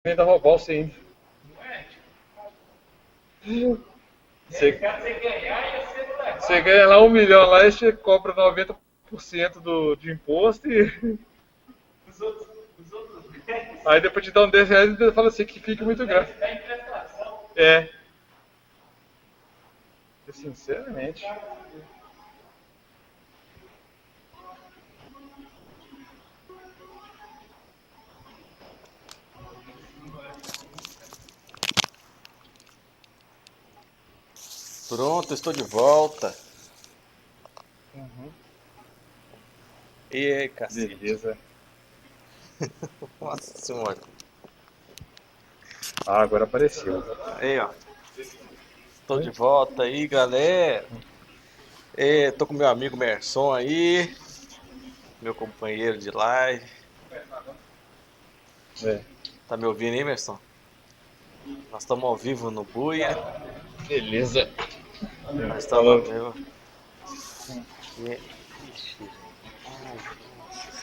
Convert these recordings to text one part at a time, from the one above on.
ainda roubar o seu índio. Você, você ganha lá 1 milhão lá e você cobra 90% de imposto e aí depois te dá um 10 reais e ainda fala assim que fica muito grave. É, sinceramente. Pronto, estou de volta. Uhum. E aí, cacete. Beleza. Nossa senhora. Ah, agora apareceu. Aí, ó. Estou de Oi? volta aí, galera. Tô com meu amigo Merson aí, meu companheiro de live. É. Tá me ouvindo aí, Merson? Nós estamos ao vivo no Buia. Beleza. Nós estamos ao Falou. vivo. E... Ixi, velho. Ai, nossa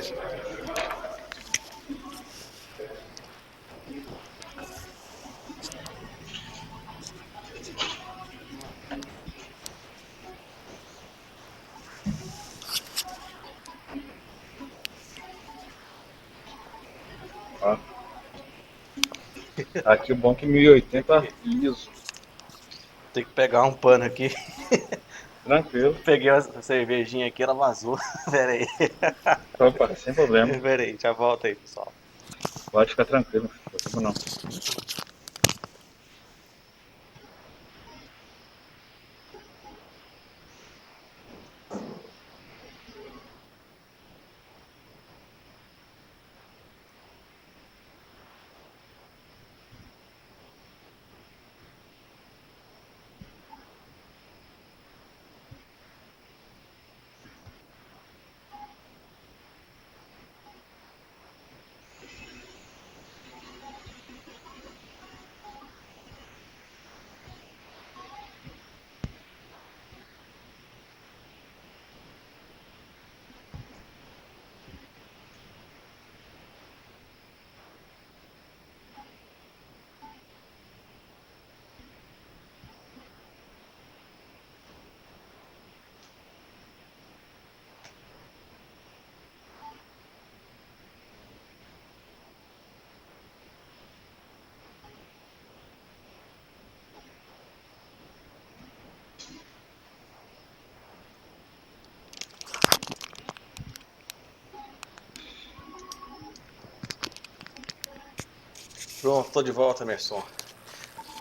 senhora. Pera aí. Ó. Aqui o bom é que 1080 liso. Tem que pegar um pano aqui. Tranquilo. Peguei uma cervejinha aqui, ela vazou. Pera aí. Opa, sem problema. Pera aí, já volta aí, pessoal. Pode ficar tranquilo. Não tem problema não. Pronto, tô de volta, Merson.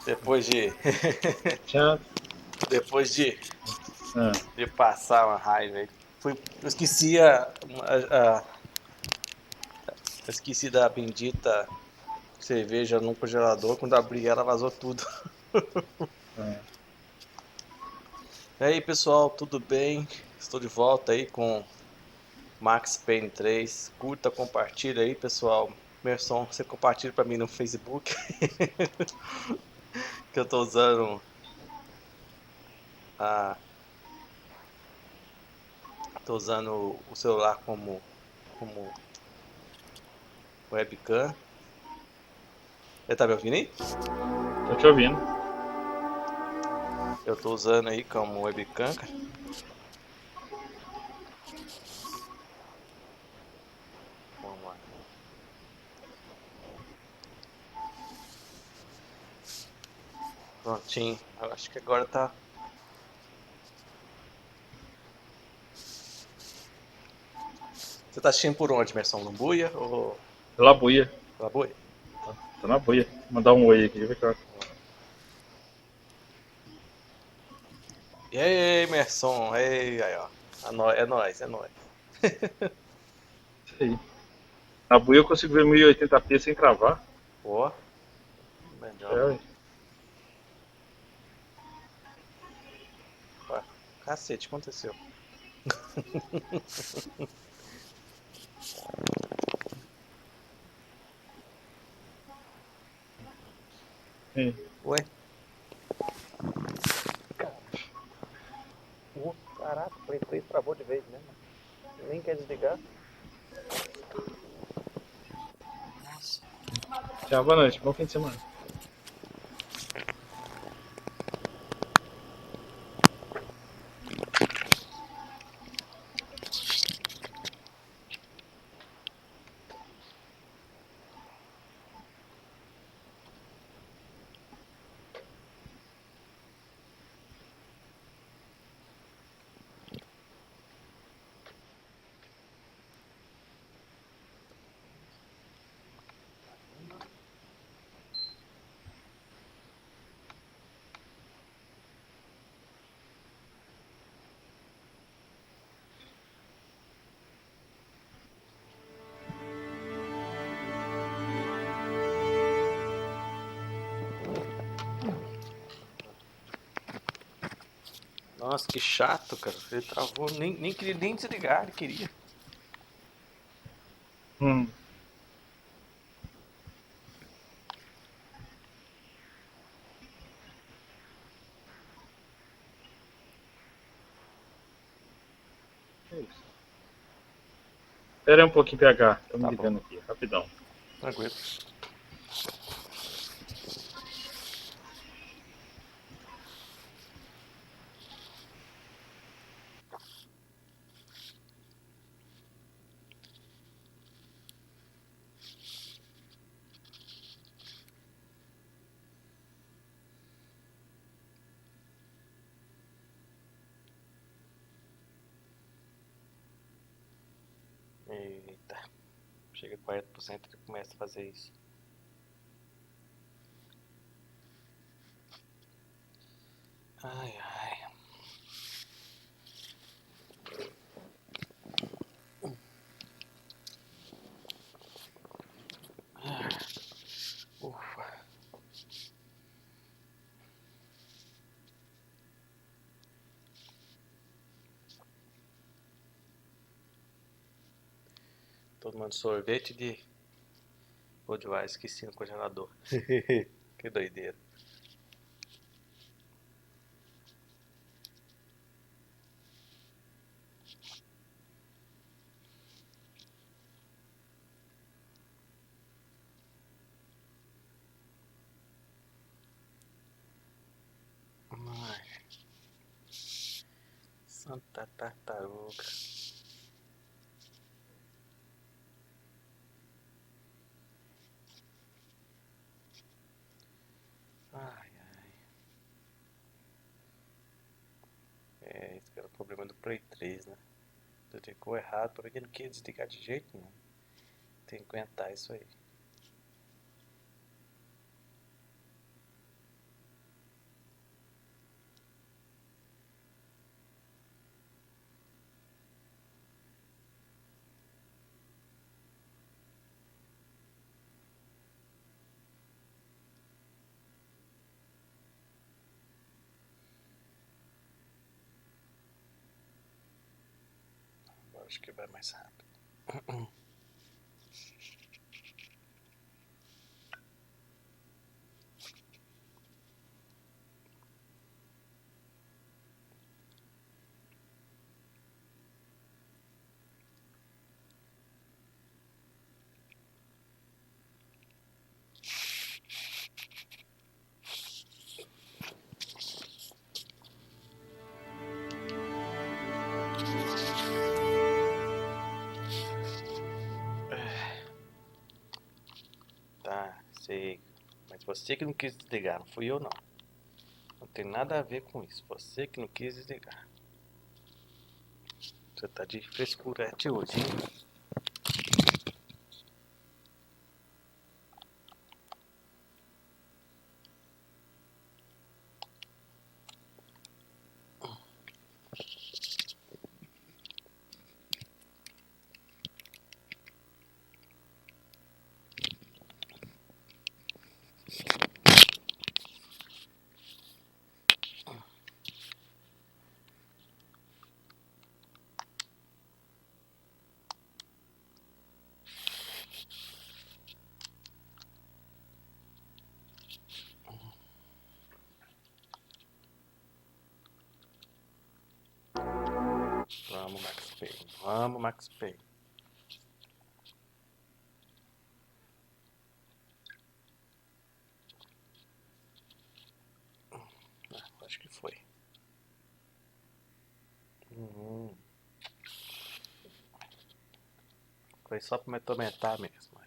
Depois de. Tchau. Depois Ah, de passar uma raiva aí. Eu esqueci eu esqueci da bendita cerveja no congelador. Quando abri ela, vazou tudo. ah. E aí, pessoal, tudo bem? Estou de volta aí com Max Payne 3. Curta, compartilha aí, pessoal. Merson, você compartilha para mim no Facebook. Que eu tô usando a tô usando o celular como webcam. Você tá me ouvindo aí? Tô te ouvindo. Eu tô usando aí como webcam, cara. Vamos lá. Prontinho. Eu acho que agora tá. Você tá assistindo por onde, Merson? No Buia ou Pela buia. pela Buia? Tô na buia. Vou mandar um oi aqui. Deixa eu ver. E aí, Merson? Ei, aí, ó. É nóis, é nóis. Isso aí. Na buia eu consigo ver 1080p sem travar. Ó, É, melhor. ué. Ué, cacete, aconteceu. Sim. Ué? Caraca, o Play 3 travou de vez mesmo. Nem quer desligar. Tchau, boa noite. Bom fim de semana. Nossa, que chato, cara. Ele travou, nem queria nem desligar, ele queria. Hum. É isso. Espera aí um pouquinho, PH. Tô me Tá bom, ligando aqui, rapidão. tranquilo. Eita, chega a 40% ele começa a fazer isso. Ai, ai. Ufa. Tomando sorvete de Budweiser, esqueci no congelador. Que doideira. Ai, santa tartaruga. Ai, ai. É, esse que era o problema do Play 3, né? Desligou errado, porque ele não queria desligar de jeito nenhum. Tem que aguentar isso aí. Agora acho que vai mais rápido. Tá, sei. Mas você que não quis desligar, não fui eu não. Não tem nada a ver com isso. Você que não quis desligar. Você tá de frescurete hoje, hein? Vamos, Max Payne. Vamos, Max Payne. foi só pra me atormentar mesmo.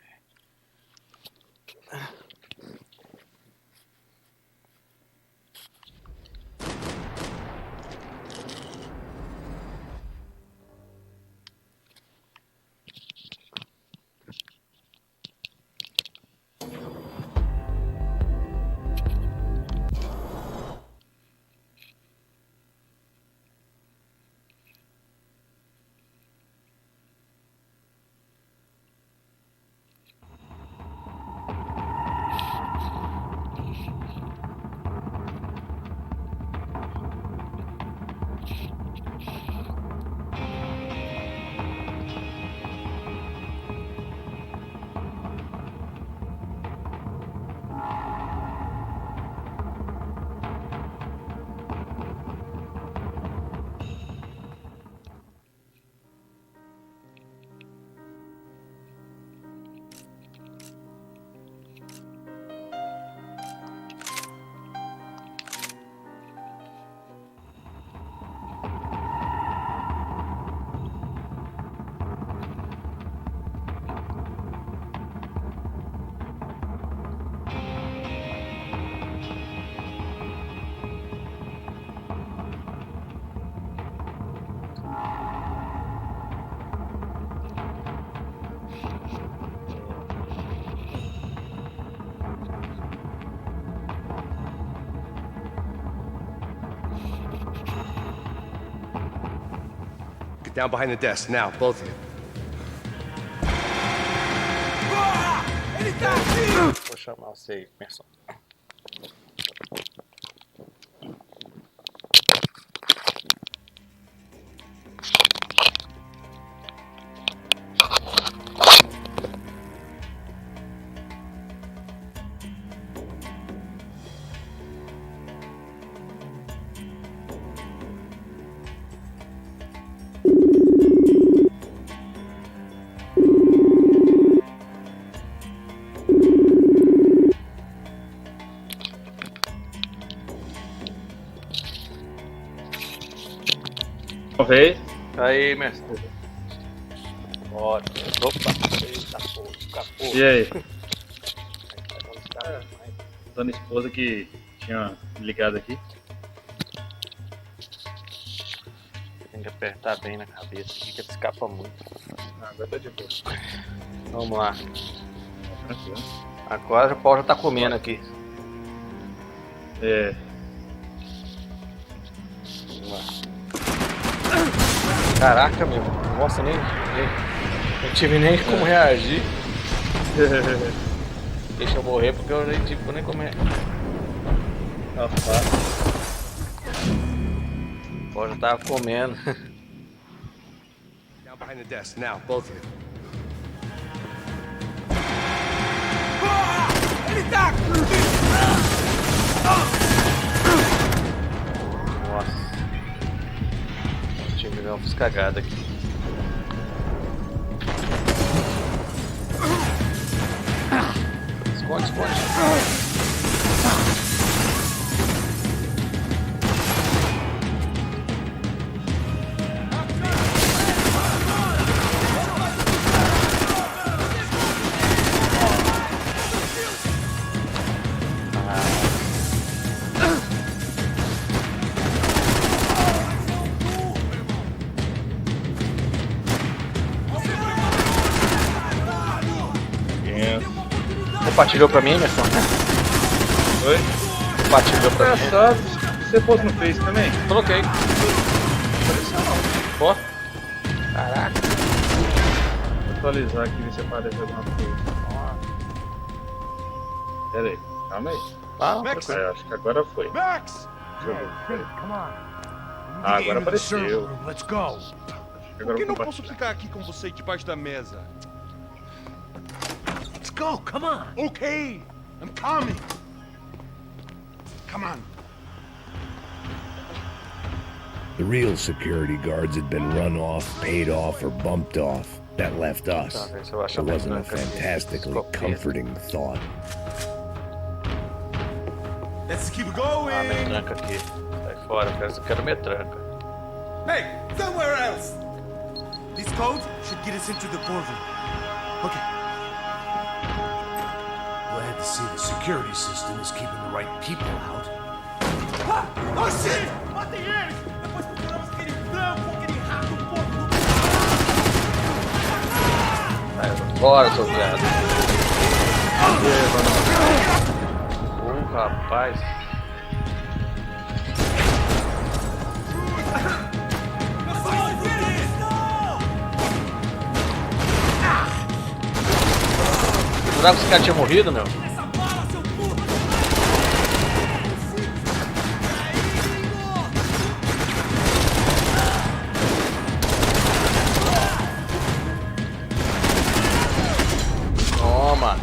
Get down behind the desk now, both of you. Vou chamar você aí, Merson. Uma vez. Aí, Merson. Bora. Opa. Eita porra, escapou. E aí? Dona esposa que tinha ligado aqui. Tem que apertar bem na cabeça, que ele escapa muito. Agora tá de boa. Vamos lá. Tranquilo. Agora o Paulo já tá comendo aqui. É. Vamos lá. Caraca, meu. Nossa, nem não tive nem como reagir. Deixa eu morrer porque eu nem tive nem como reagir. O Paulo já tava comendo. Down behind the desk now, both of you. Nossa. O time deu uma cagada aqui. Esconde, esconde. Compartilhou pra mim, Emerson? Oi? Compartilhou pra mim. Engraçado, você pôs no Face também? Coloquei. Apareceu não. Ó. Caraca. Vou atualizar aqui, ver se aparece alguma coisa. Pera aí, calma aí. Ah, Max! Aí, acho que agora foi. Max! Deixa eu ver. Pera aí. Come on. Ah, agora apareceu. Let's go. Acho que Por agora que eu não vou posso compartilhar. ficar aqui com você debaixo da mesa? Let's go, come on. Okay, I'm coming. Come on. The real security guards had been run off, paid off, or bumped off. That left us. Talvez eu ache It bem wasn't a branca aqui. fantastically Escopeta. comforting thought. Let's keep Ah, going. metranca aqui. Sai fora, eu quero metranca. Hey, somewhere else. This code should get us into the boardroom. Okay. Glad to see the security system is keeping the right people out. Oh shit! Matem eles! Depois procuramos aquele branco, aquele rato porco do... Bora, seu viado. Rapaz. Jurava que esse cara tinha morrido, meu. Toma.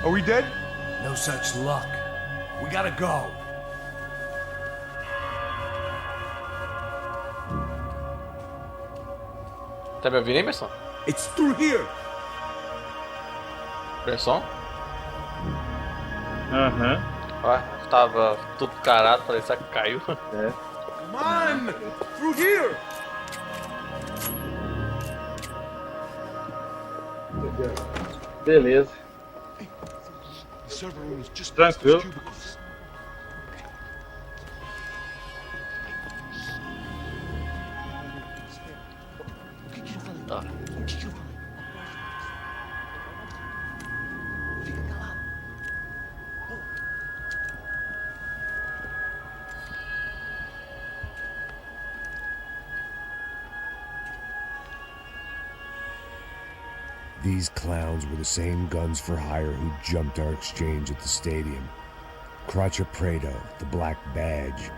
Are we dead? No such luck. We gotta go. Tá me ouvindo aí, Berson? It's through here. Berson? Aham. Ó, tava tudo carado, falei, será que caiu? É. Come on! Through here! Beleza. The server room is just Tranquilo. past those cubicles. O que eu falei? Tá. O que eu falei? Fica calado. These clowns were the same guns for hire who jumped our exchange at the stadium. Crotcha Prado, the Black Badge,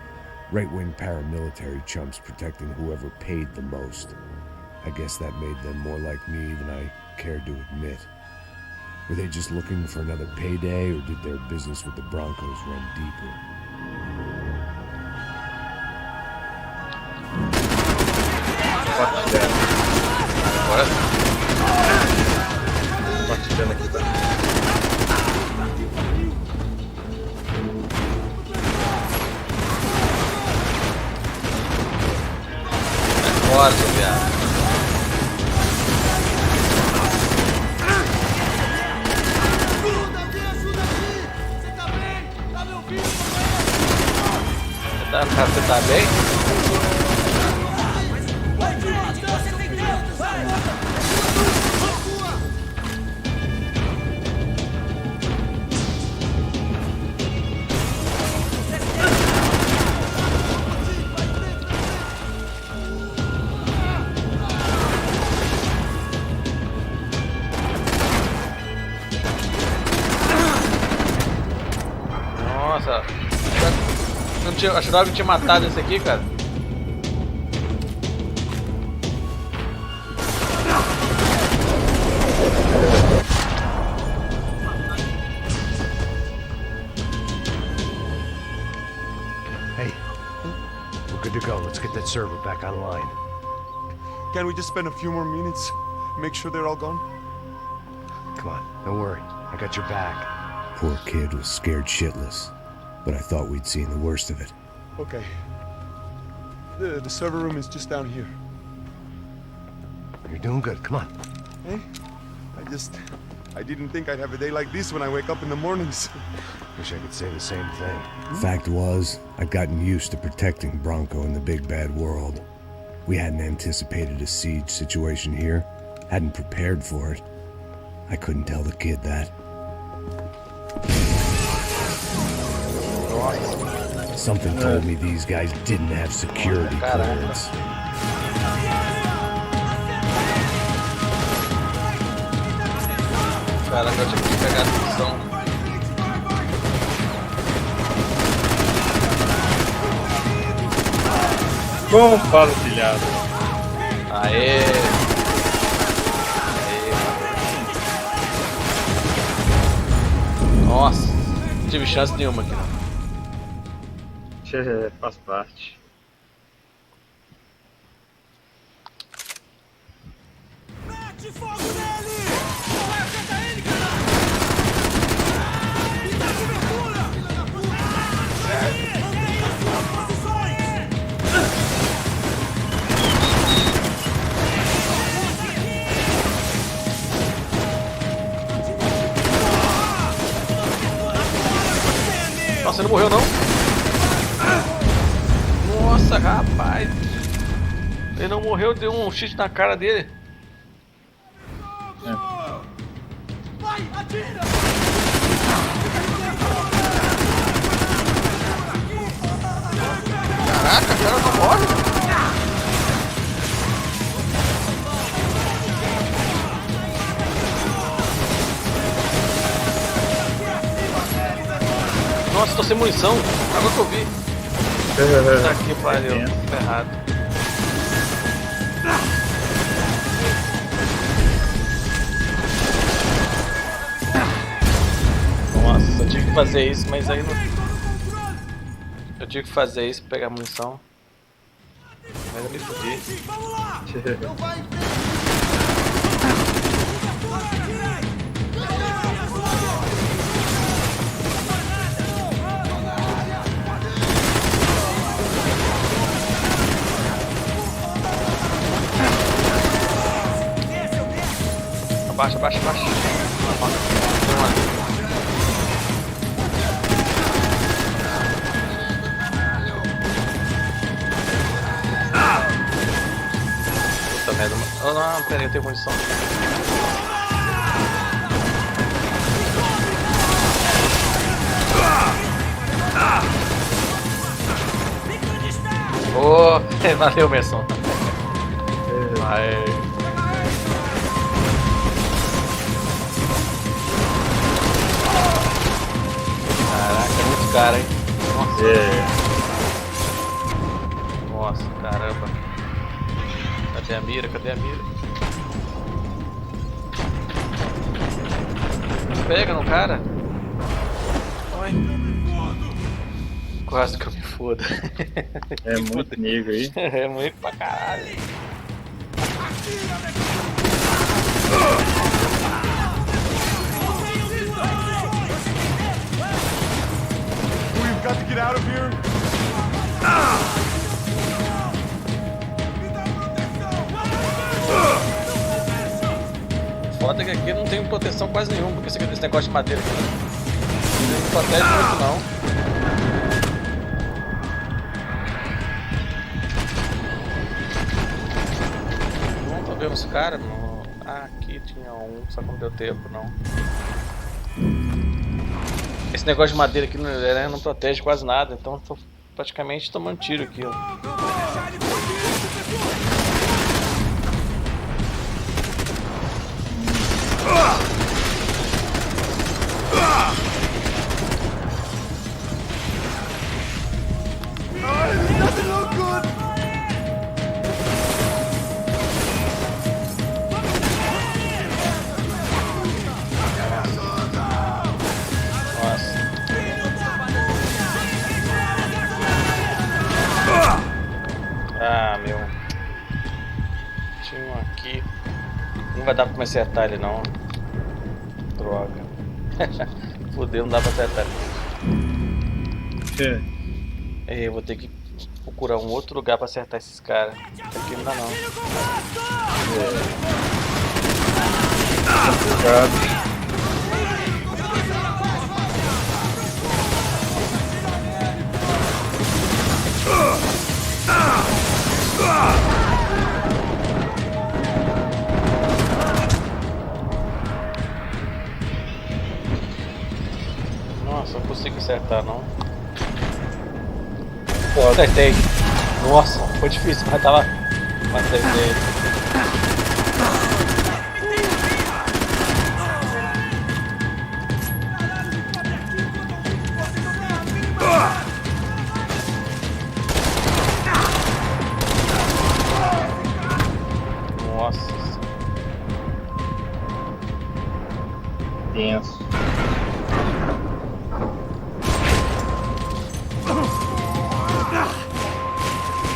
right-wing paramilitary chumps protecting whoever paid the most. I guess that made them more like me than I cared to admit. Were they just looking for another payday, or did their business with the Broncos run deeper? Agora Compartilhando aqui, tá? bora, seu viado. Você tá bem? Nossa, eu achava que tinha matado esse aqui, cara. Hey, we're good to go. Let's get that server back online. Can we just spend a few more minutes? Make sure they're all gone? Come on, don't worry. I got your back. Poor kid was scared shitless, but I thought we'd seen the worst of it. Okay. The server room is just down here. You're doing good. Come on. Hey, I didn't think I'd have a day like this when I wake up in the mornings. Wish I could say the same thing. Fact was, I'd gotten used to protecting Bronco in the big bad world. We hadn't anticipated a siege situation here, hadn't prepared for it. I couldn't tell the kid that. Something told me these guys didn't have security clearance. Caraca, eu tive que pegar a atenção. Compartilhado. Aê! Nossa, não tive chance nenhuma aqui não. Faz parte. Mete fogo nele! Vai acertar ele, caralho! Me dá cobertura! Filha da puta! Mantenha as suas posições! Nossa, ele não morreu não. Nossa, rapaz. Ele não morreu, deu um cheat na cara dele. Vai, atira! Caraca, o cara não morre. Nossa, tô sem munição. Agora que eu vi. Tá aqui, pariu. Tá errado. Nossa, eu tive que fazer isso, mas aí não... Eu tive que fazer isso pra pegar munição. Mas eu me fudi. Vamos lá! Não vai em frente! Abaixa, abaixa, abaixa. Vamos lá. Puta merda. Oh não, pera aí, eu tenho munição. Oh, valeu, Merson. Vai. Caraca, é muito cara, hein? Nossa. Nossa, caramba. Cadê a mira? Cadê a mira? Pega no cara. Oi. Quase que eu me foda. É muito nível aí. É muito pra caralho. We've got to get out of here. Foda que aqui não tem proteção quase nenhuma, porque esse negócio de madeira aqui não protege muito não. Não tô vendo os caras, não. Ah, aqui tinha um, só que não deu tempo não. Esse negócio de madeira aqui não protege quase nada, então tô praticamente tomando tiro aqui, ó. Doesn't look good. Nossa. Ah, meu. Tinha um aqui. Não vai dar pra me acertar ele não. Droga. Fudeu, não dá pra acertar ele. Eu vou ter que procurar um outro lugar pra acertar esses caras. Aqui não dá não. Nossa, não consigo acertar não. Pô, acertei. Nossa, foi difícil, mas tava. Acertei. Nossa. Tenso.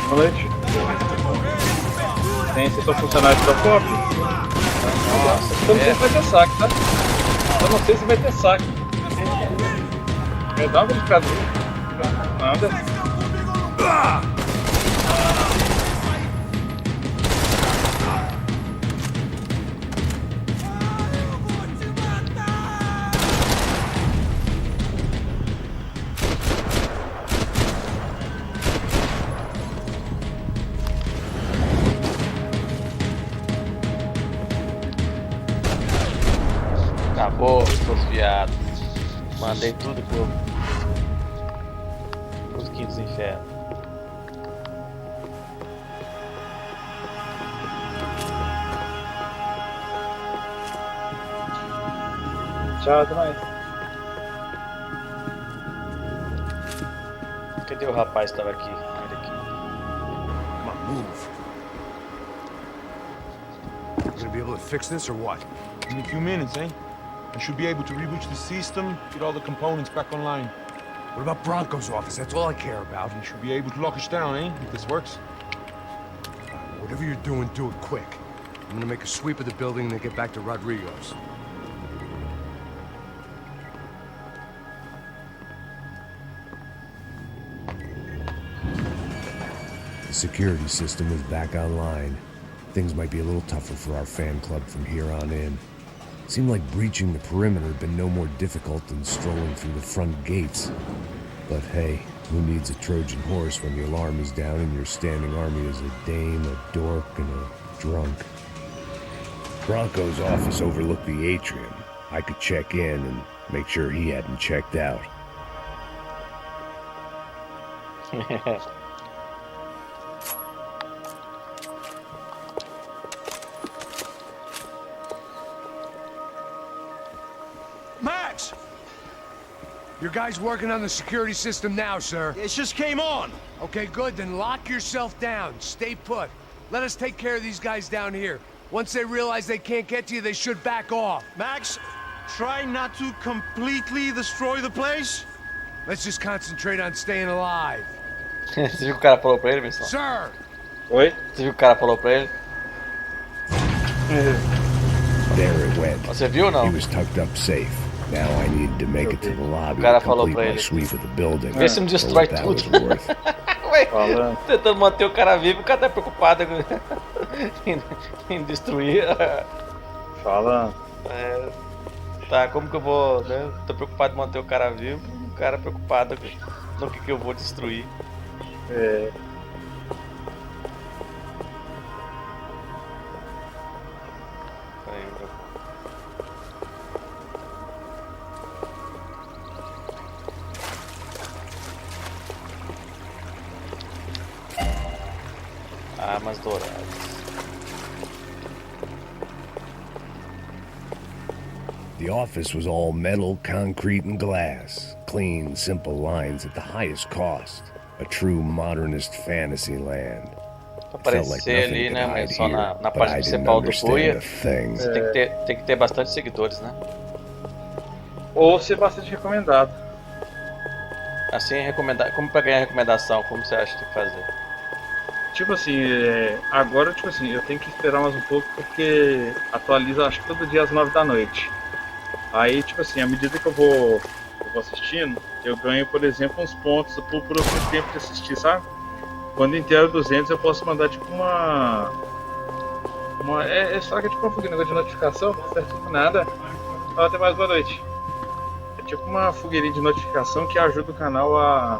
Boa noite. Tem esse seu funcionário da COP? Nossa, Eu não sei se vai ter saque, tá? Eu não sei se vai ter saque. Dá uma verificada aí. Nada. Acabou, seus viados. Mandei tudo pros quintos infernos. Tchau, até mais. Cadê o rapaz que tava aqui? Olha aqui. Come on, move. You gonna be able to fix this or what? In a few minutes, eh? I should be able to reboot the system, get all the components back online. What about Bronco's office? That's all I care about. I should be able to lock us down, eh? If this works. Whatever you're doing, do it quick. I'm gonna make a sweep of the building and then get back to Rodrigo's. The security system was back online. Things might be a little tougher for our fan club from here on in. Seemed like breaching the perimeter had been no more difficult than strolling through the front gates. But hey, who needs a Trojan horse when the alarm is down and your standing army is a dame, a dork, and a drunk? Bronco's office overlooked the atrium. I could check in and make sure he hadn't checked out. Max! Your guy's working on the security system now, sir. It just came on. Okay, good. Then lock yourself down. Stay put. Let us take care of these guys down here. Once they realize they can't get to you, they should back off. Max, try not to completely destroy the place. Let's just concentrate on staying alive. Você viu o que o cara falou pra ele, pessoal? Sir! Oi? Você viu o que o cara falou pra ele? There it went. Você viu ou não? He was tucked up safe. Now I needed to make it to the lobby O cara to falou complete pra my ele. sweep of the building. Vê se não For destrói what that was tudo. worth. Ué, Falando. tentando manter o cara vivo, o cara tá preocupado em destruir. Falando. É, tá, como que eu vou, né? Tô preocupado em manter o cara vivo, o cara preocupado no que eu vou destruir. É. Aí, meu. Armas douradas. The office was all metal, concrete, and glass. Clean, simple lines at the highest cost. A true modernist fantasy land. Pra Felt like aparecer ali, nothing né? could Mas hide só here, na but parte I didn't principal do understand Buia, a thing. você tem que ter bastante seguidores, né? Ou ser bastante recomendado. Assim, recomendar. Como pra ganhar recomendação, como você acha que tem que fazer? Tipo assim, agora tipo assim, eu tenho que esperar mais um pouco porque atualiza acho que todo dia às 9 da noite. Aí tipo assim, à medida que eu vou assistindo, eu ganho, por exemplo, uns pontos por eu ter tempo de assistir, sabe? Quando inteiro 200 eu posso mandar tipo uma só que é tipo um negócio de notificação, não serve tipo nada. Então, até mais, boa noite. É tipo uma fogueirinha de notificação que ajuda o canal a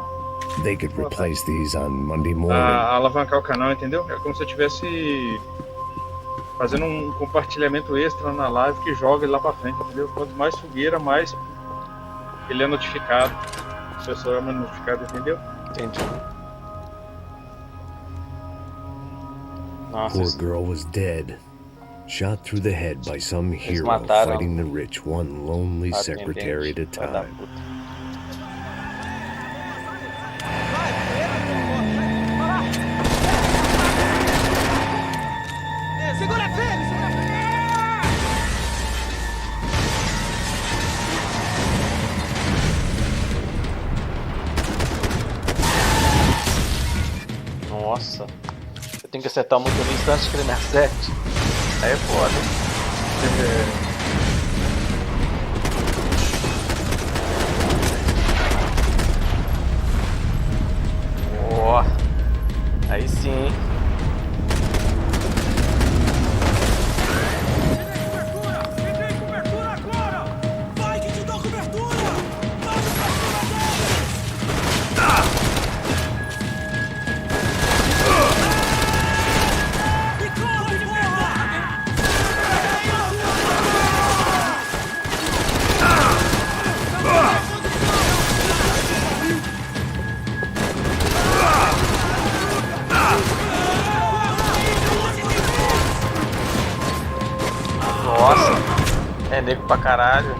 They could replace these on Monday morning. alavancar o canal, entendeu? É como se eu estivesse fazendo um compartilhamento extra na live que joga ele lá pra frente, entendeu? Quanto mais fogueira, mais ele é notificado. A pessoa é notificada, entendeu? Entendi. Nossa, Poor isso- girl was dead. Shot through the head by some hero mataram fighting the rich, one lonely a secretary at a atendente, filha da time. puta. Segura firme, segura firme! Nossa, eu tenho que acertar o motorista antes que ele me acerte. Aí é foda. Ó, aí sim, hein? Entrei em cobertura agora! Vai que te dou cobertura! Vamos pra cima deles! E corre, porra! Nossa, é nego pra caralho.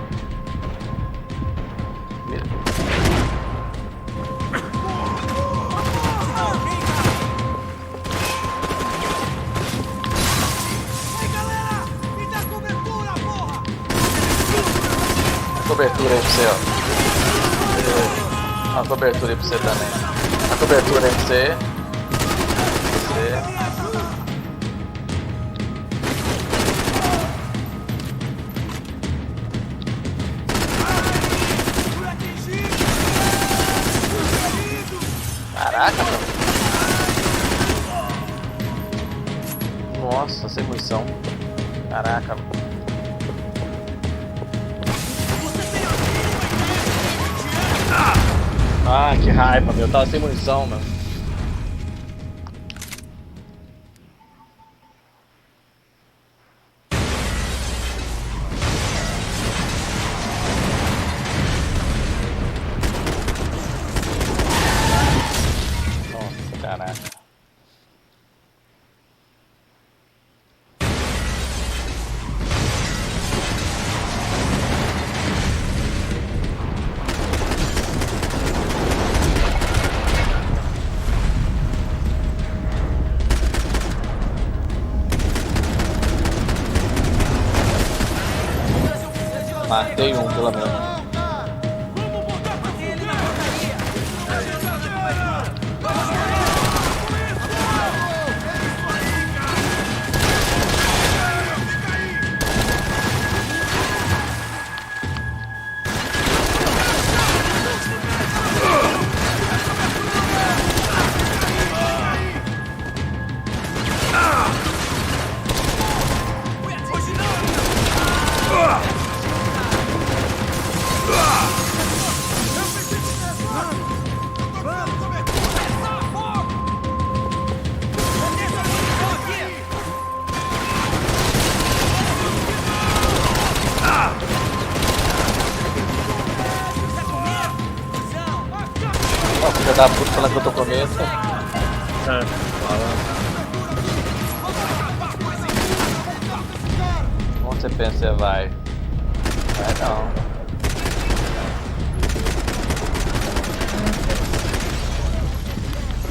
Cobertura aí pra você, ó. Uma cobertura aí pra você também. Uma cobertura aí pra você. Caraca, mano. Nossa, sem munição. Caraca, mano. Ah, que raiva, meu. Tava sem munição, meu. Nossa, caraca. Matei um, pelo menos. Vamos botar pra ele na porcaria! Ó, filha da puta falando que eu tô com medo. Onde você pensa que você vai? Vai não.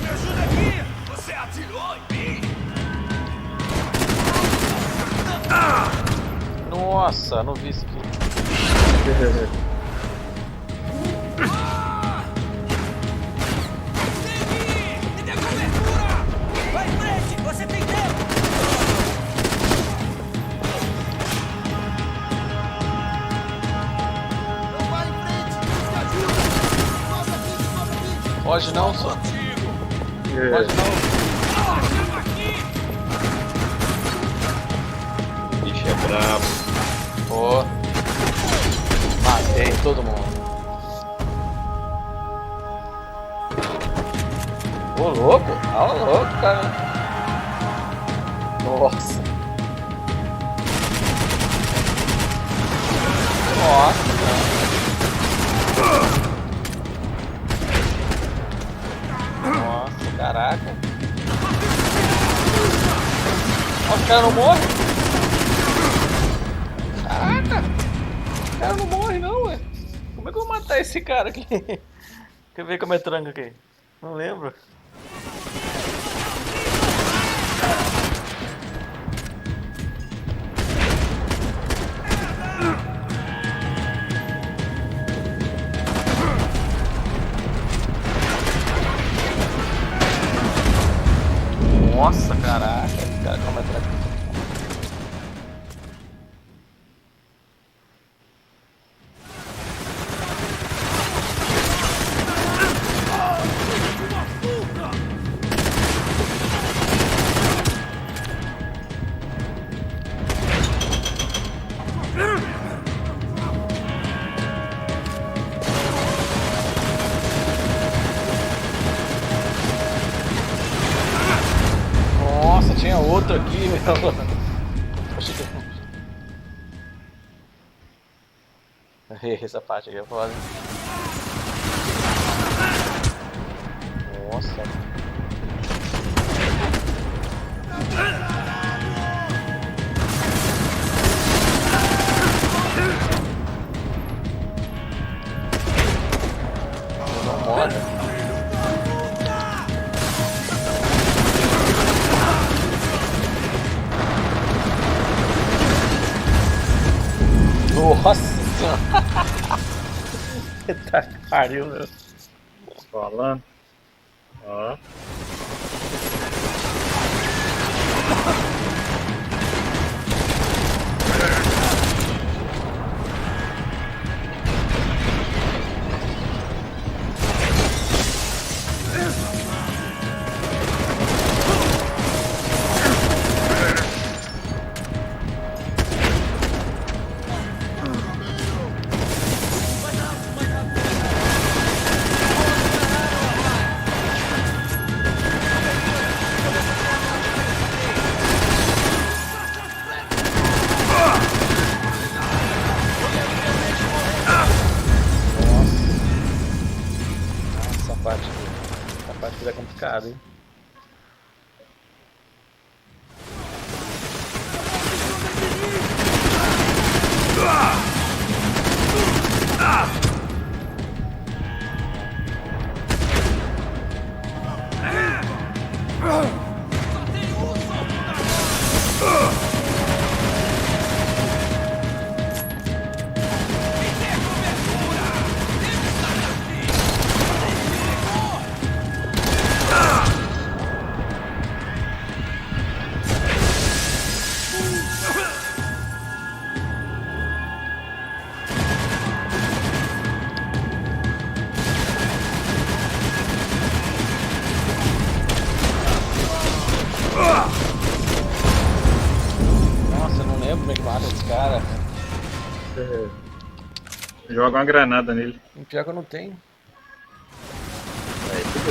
Me ajuda aqui! Você atirou em mim! Nossa, não vi isso aqui. Me dê cobertura! Vai em frente! Você tem tempo! Não vai em frente! Busca ajuda! Sobra aqui! Pode não, só. Pode não. Bicho é brabo. Ó. Matei todo mundo. Ô louco? Ô louco, cara. Nossa. Nossa, cara. Nossa, caraca. Nossa, o cara não morre? Caraca. O cara não morre não, ué. Como é que eu vou matar esse cara aqui? Deixa eu ver como é tranca aqui. Não lembro. Nossa, caraca, esse cara como é tranca. Nossa, tinha outro aqui, meu. Essa parte aqui é foda. Nossa. Nossa senhora. Eita que pariu, meu. Falando. Ó. Essa parte é complicada, hein? Nossa, eu não lembro como é que mata esse cara. Você joga uma granada nele. Pior que eu não tenho. Aí, tudo.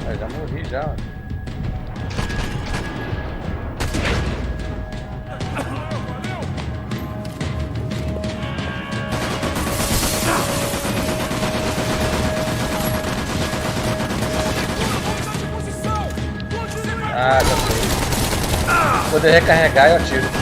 Eu já morri já. Ah, já sei. Se poder recarregar, eu atiro.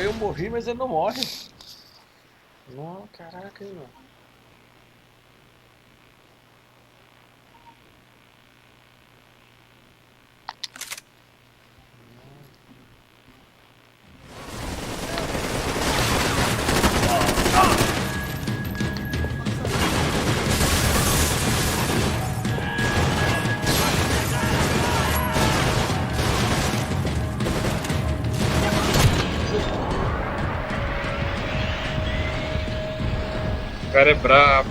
Eu morri, mas ele não morre. Não, caraca, aí, mano. cara é brabo.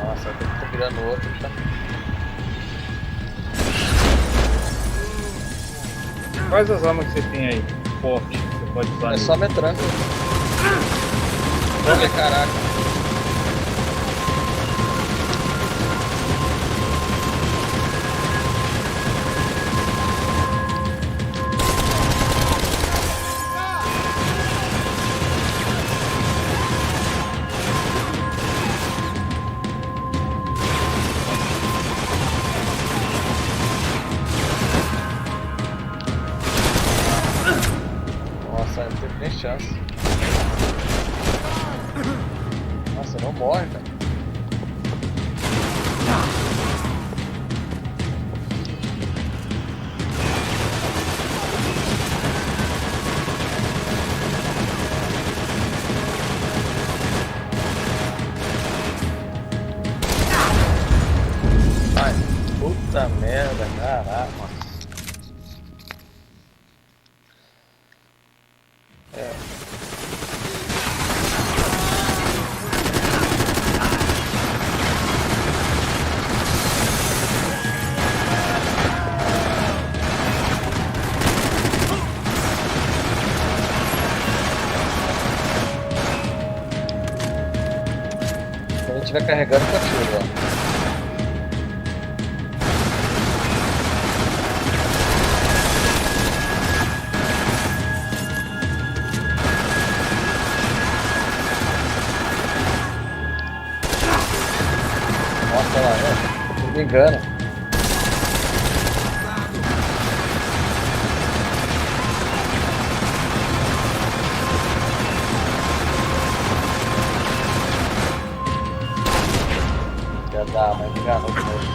Nossa, eu tô virando outro, tá? Quais as armas que você tem aí? Forte, que você pode usar. É nele? só metranca. Olha, caraca. Nossa, não teve nem chance. Nossa, não morre, velho. Ai, puta merda, caraca. Quando ele estiver carregando, continua. Nossa, lá, né? Não me engano. Já dá, mas me enganou de novo.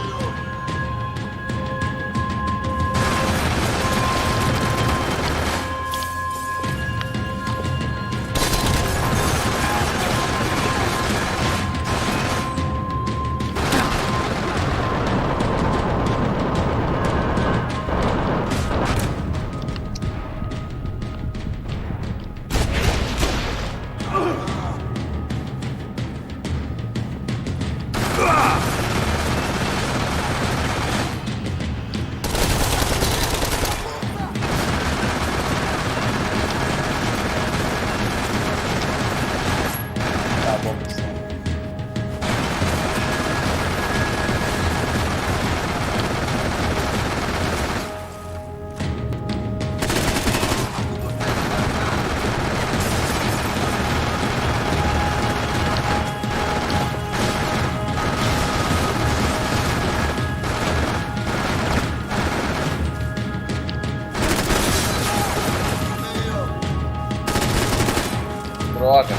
Tá bom, pessoal. Droga.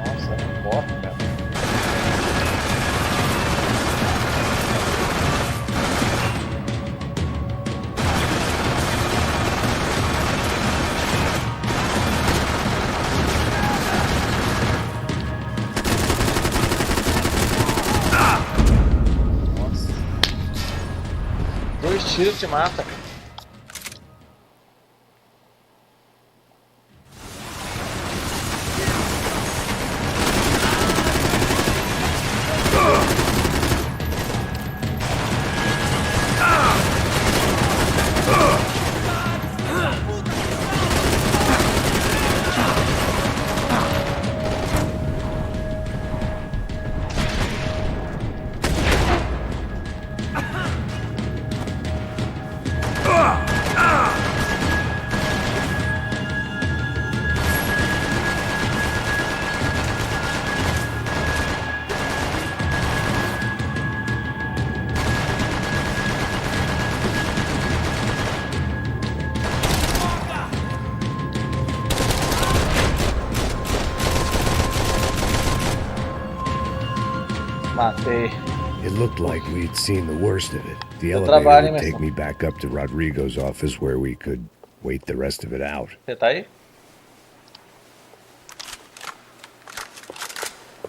Nossa, não morre, cara. Nossa. 2 tiros te mata. Matei. It looked like we'd seen the worst of it. The Bom elevator trabalho, hein, would take Messon? me back up to Rodrigo's office where we could wait the rest of it out. Você tá aí?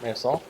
Messon?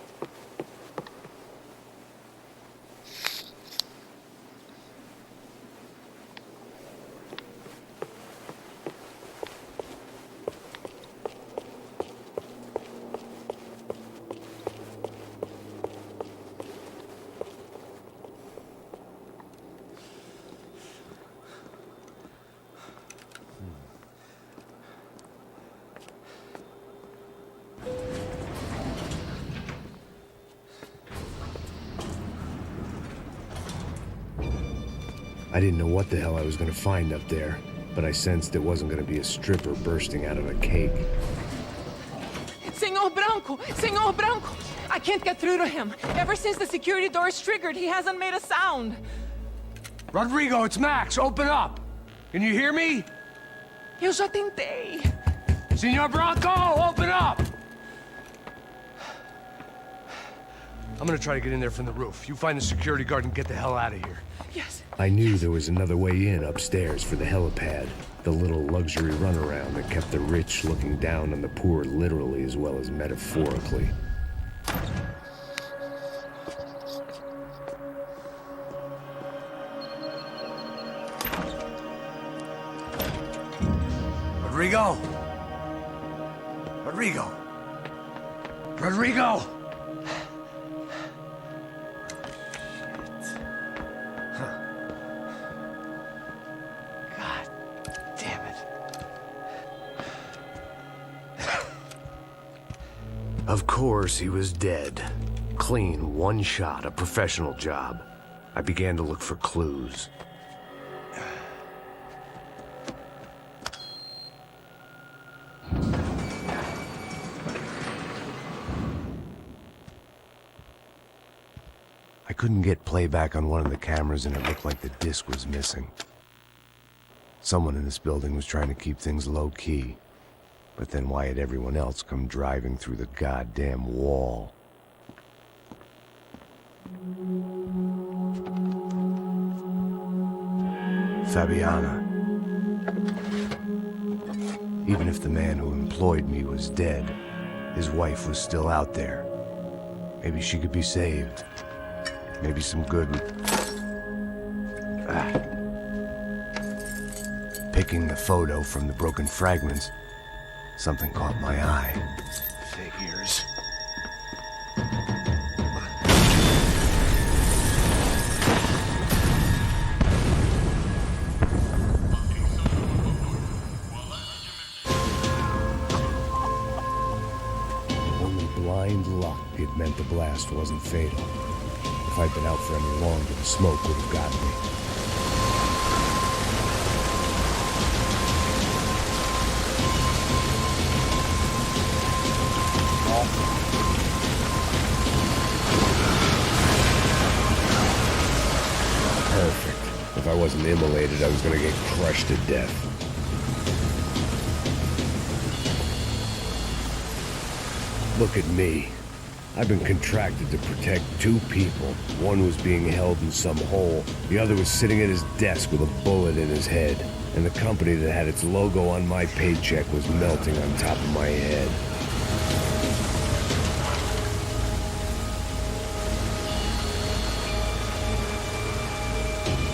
I didn't know what the hell I was going to find up there, but I sensed it wasn't going to be a stripper bursting out of a cake. Senor Branco! Senor Branco! I can't get through to him. Ever since the security door is triggered, he hasn't made a sound. Rodrigo, it's Max. Open up. Can you hear me? Eu já tentei. Senor Branco, open up! I'm gonna try to get in there from the roof. You find the security guard and get the hell out of here. Yes. I knew there was another way in upstairs for the helipad, the little luxury runaround that kept the rich looking down on the poor literally as well as metaphorically. Rodrigo? Rodrigo? Rodrigo? God damn it. Of course, he was dead. Clean, one shot, a professional job. I began to look for clues. I couldn't get playback on one of the cameras and it looked like the disc was missing. Someone in this building was trying to keep things low-key. But then why had everyone else come driving through the goddamn wall? Fabiana. Even if the man who employed me was dead, his wife was still out there. Maybe she could be saved. Maybe some good... Picking the photo from the broken fragments, something caught my eye. Figures. Only blind luck it meant the blast wasn't fatal. If I'd been out for any longer, the smoke would have gotten me. Perfect. If I wasn't immolated, I was gonna get crushed to death. Look at me. I've been contracted to protect two people. One was being held in some hole. The other was sitting at his desk with a bullet in his head. And the company that had its logo on my paycheck was melting on top of my head.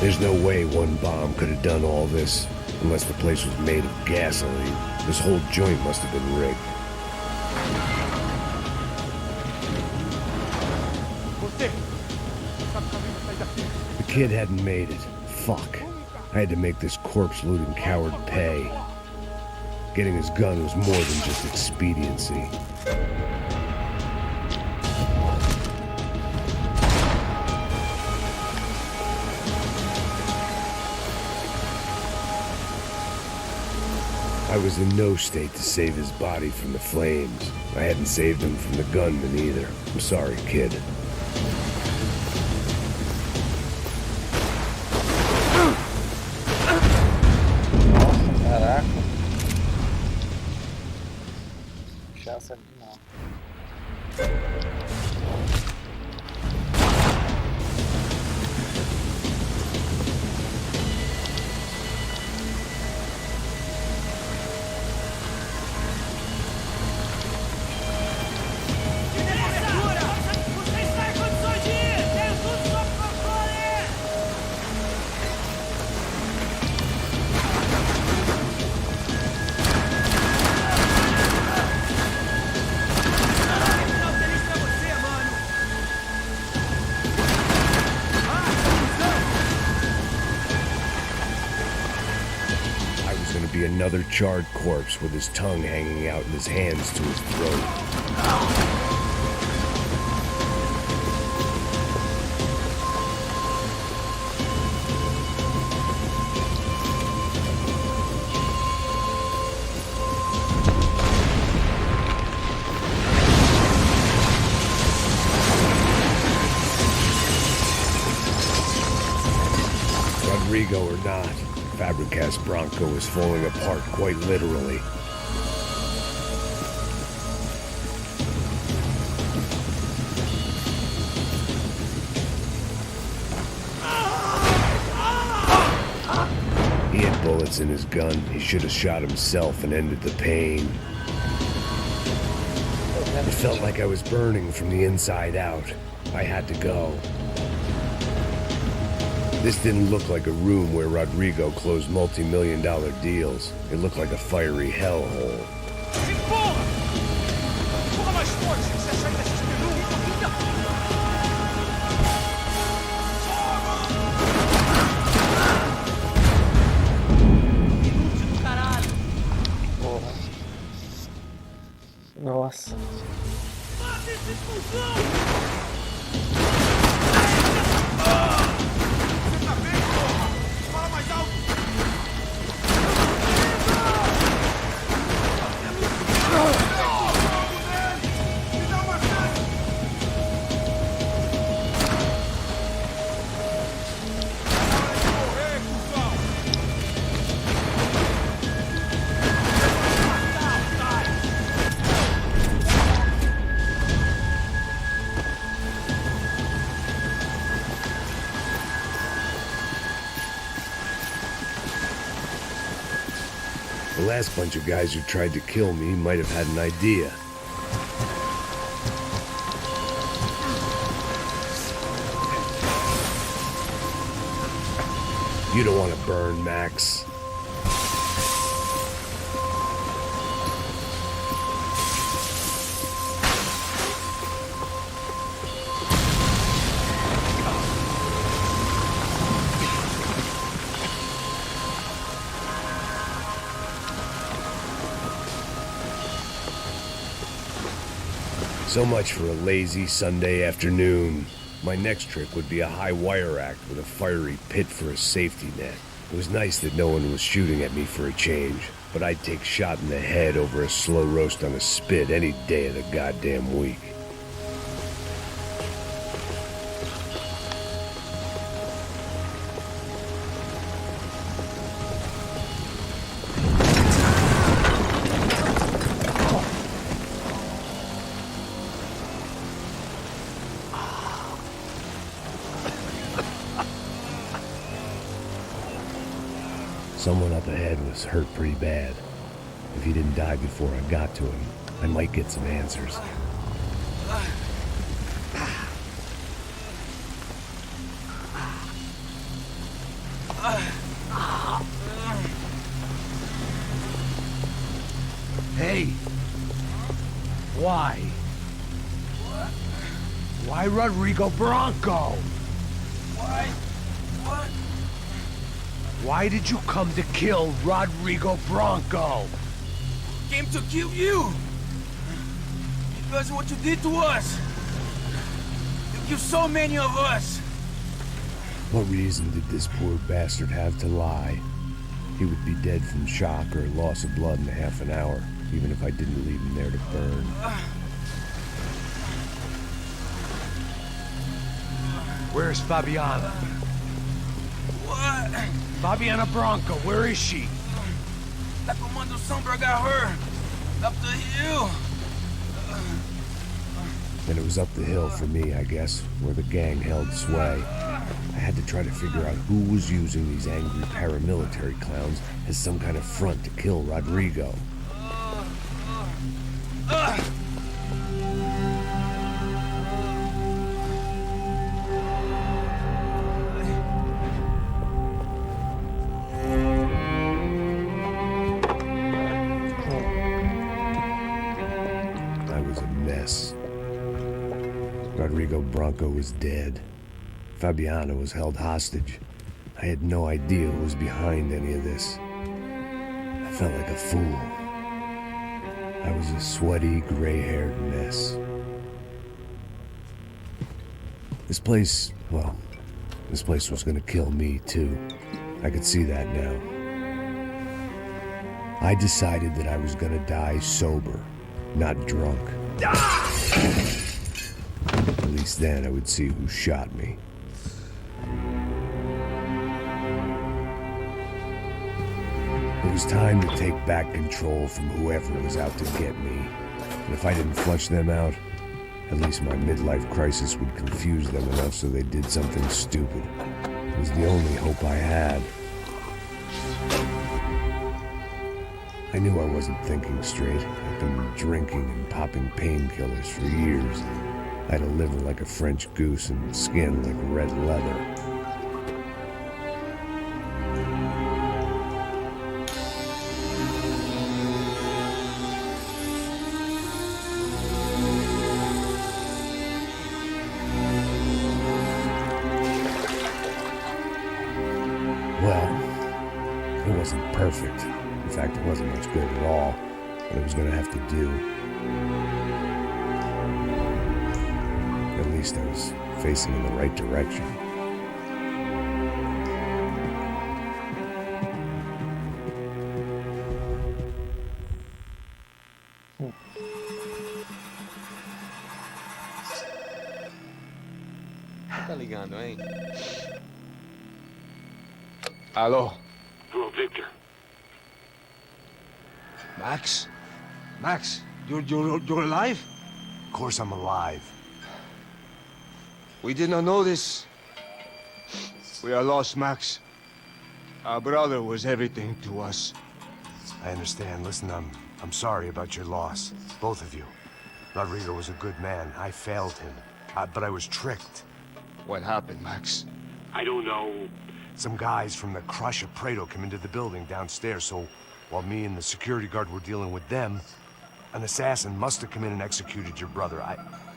There's no way one bomb could have done all this, unless the place was made of gasoline. This whole joint must have been rigged. The kid hadn't made it. Fuck. I had to make this corpse-looting coward pay. Getting his gun was more than just expediency. I was in no state to save his body from the flames. I hadn't saved him from the gunman either. I'm sorry, kid. Caraca. Chance ali não. be another charred corpse with his tongue hanging out and his hands to his throat. Rodrigo or not, Fabricast Bronco is falling apart quite literally. He had bullets in his gun. He should have shot himself and ended the pain. It felt like I was burning from the inside out. I had to go. This didn't look like a room where Rodrigo closed multi-million-dollar deals. It looked like a fiery hellhole. Empurra! Empurra mais forte! Você acha que essas Inútil do caralho! Nossa. Mata esse cuzão! The last bunch of guys who tried to kill me might have had an idea. You don't want to burn, Max. So much for a lazy Sunday afternoon. My next trick would be a high wire act with a fiery pit for a safety net. It was nice that no one was shooting at me for a change, but I'd take shot in the head over a slow roast on a spit any day of the goddamn week. Someone up ahead was hurt pretty bad. If he didn't die before I got to him, I might get some answers. Hey! Why? Why Rodrigo Bronco? Why? What? Why did you come to kill Rodrigo Bronco? Came to kill you! Because of what you did to us! You killed so many of us! What reason did this poor bastard have to lie? He would be dead from shock or loss of blood in half an hour, even if I didn't leave him there to burn. Where's Fabiana? What? Fabiana Bronco, where is she? That Commander Sombra got her! Up the hill! Then it was up the hill for me, I guess, where the gang held sway. I had to try to figure out who was using these angry paramilitary clowns as some kind of front to kill Rodrigo. I was a mess. Rodrigo Bronco was dead. Fabiana was held hostage. I had no idea who was behind any of this. felt like a fool. I was a sweaty, gray-haired mess. This place was gonna kill me too. I could see that now. I decided that I was gonna die sober, not drunk. At least then I would see who shot me. It was time to take back control from whoever was out to get me. And if I didn't flush them out, at least my midlife crisis would confuse them enough so they did something stupid. It was the only hope I had. I knew I wasn't thinking straight. I'd been drinking and popping painkillers for years. I had a liver like a French goose and skin like red leather. Well, it wasn't perfect. In fact, it wasn't much good at all, but I was going to have to do. At least I was facing in the right direction. Tá ligando, hein? Alô? Hello, Victor. Max? Max, you're alive? Of course I'm alive. We did not know this. We are lost, Max. Our brother was everything to us. I understand. Listen, I'm sorry about your loss. Both of you. Rodrigo was a good man. I failed him. But I was tricked. What happened, Max? I don't know. Some guys from the Crush of Prado came into the building downstairs, so while me and the security guard were dealing with them, an assassin must have come in and executed your brother.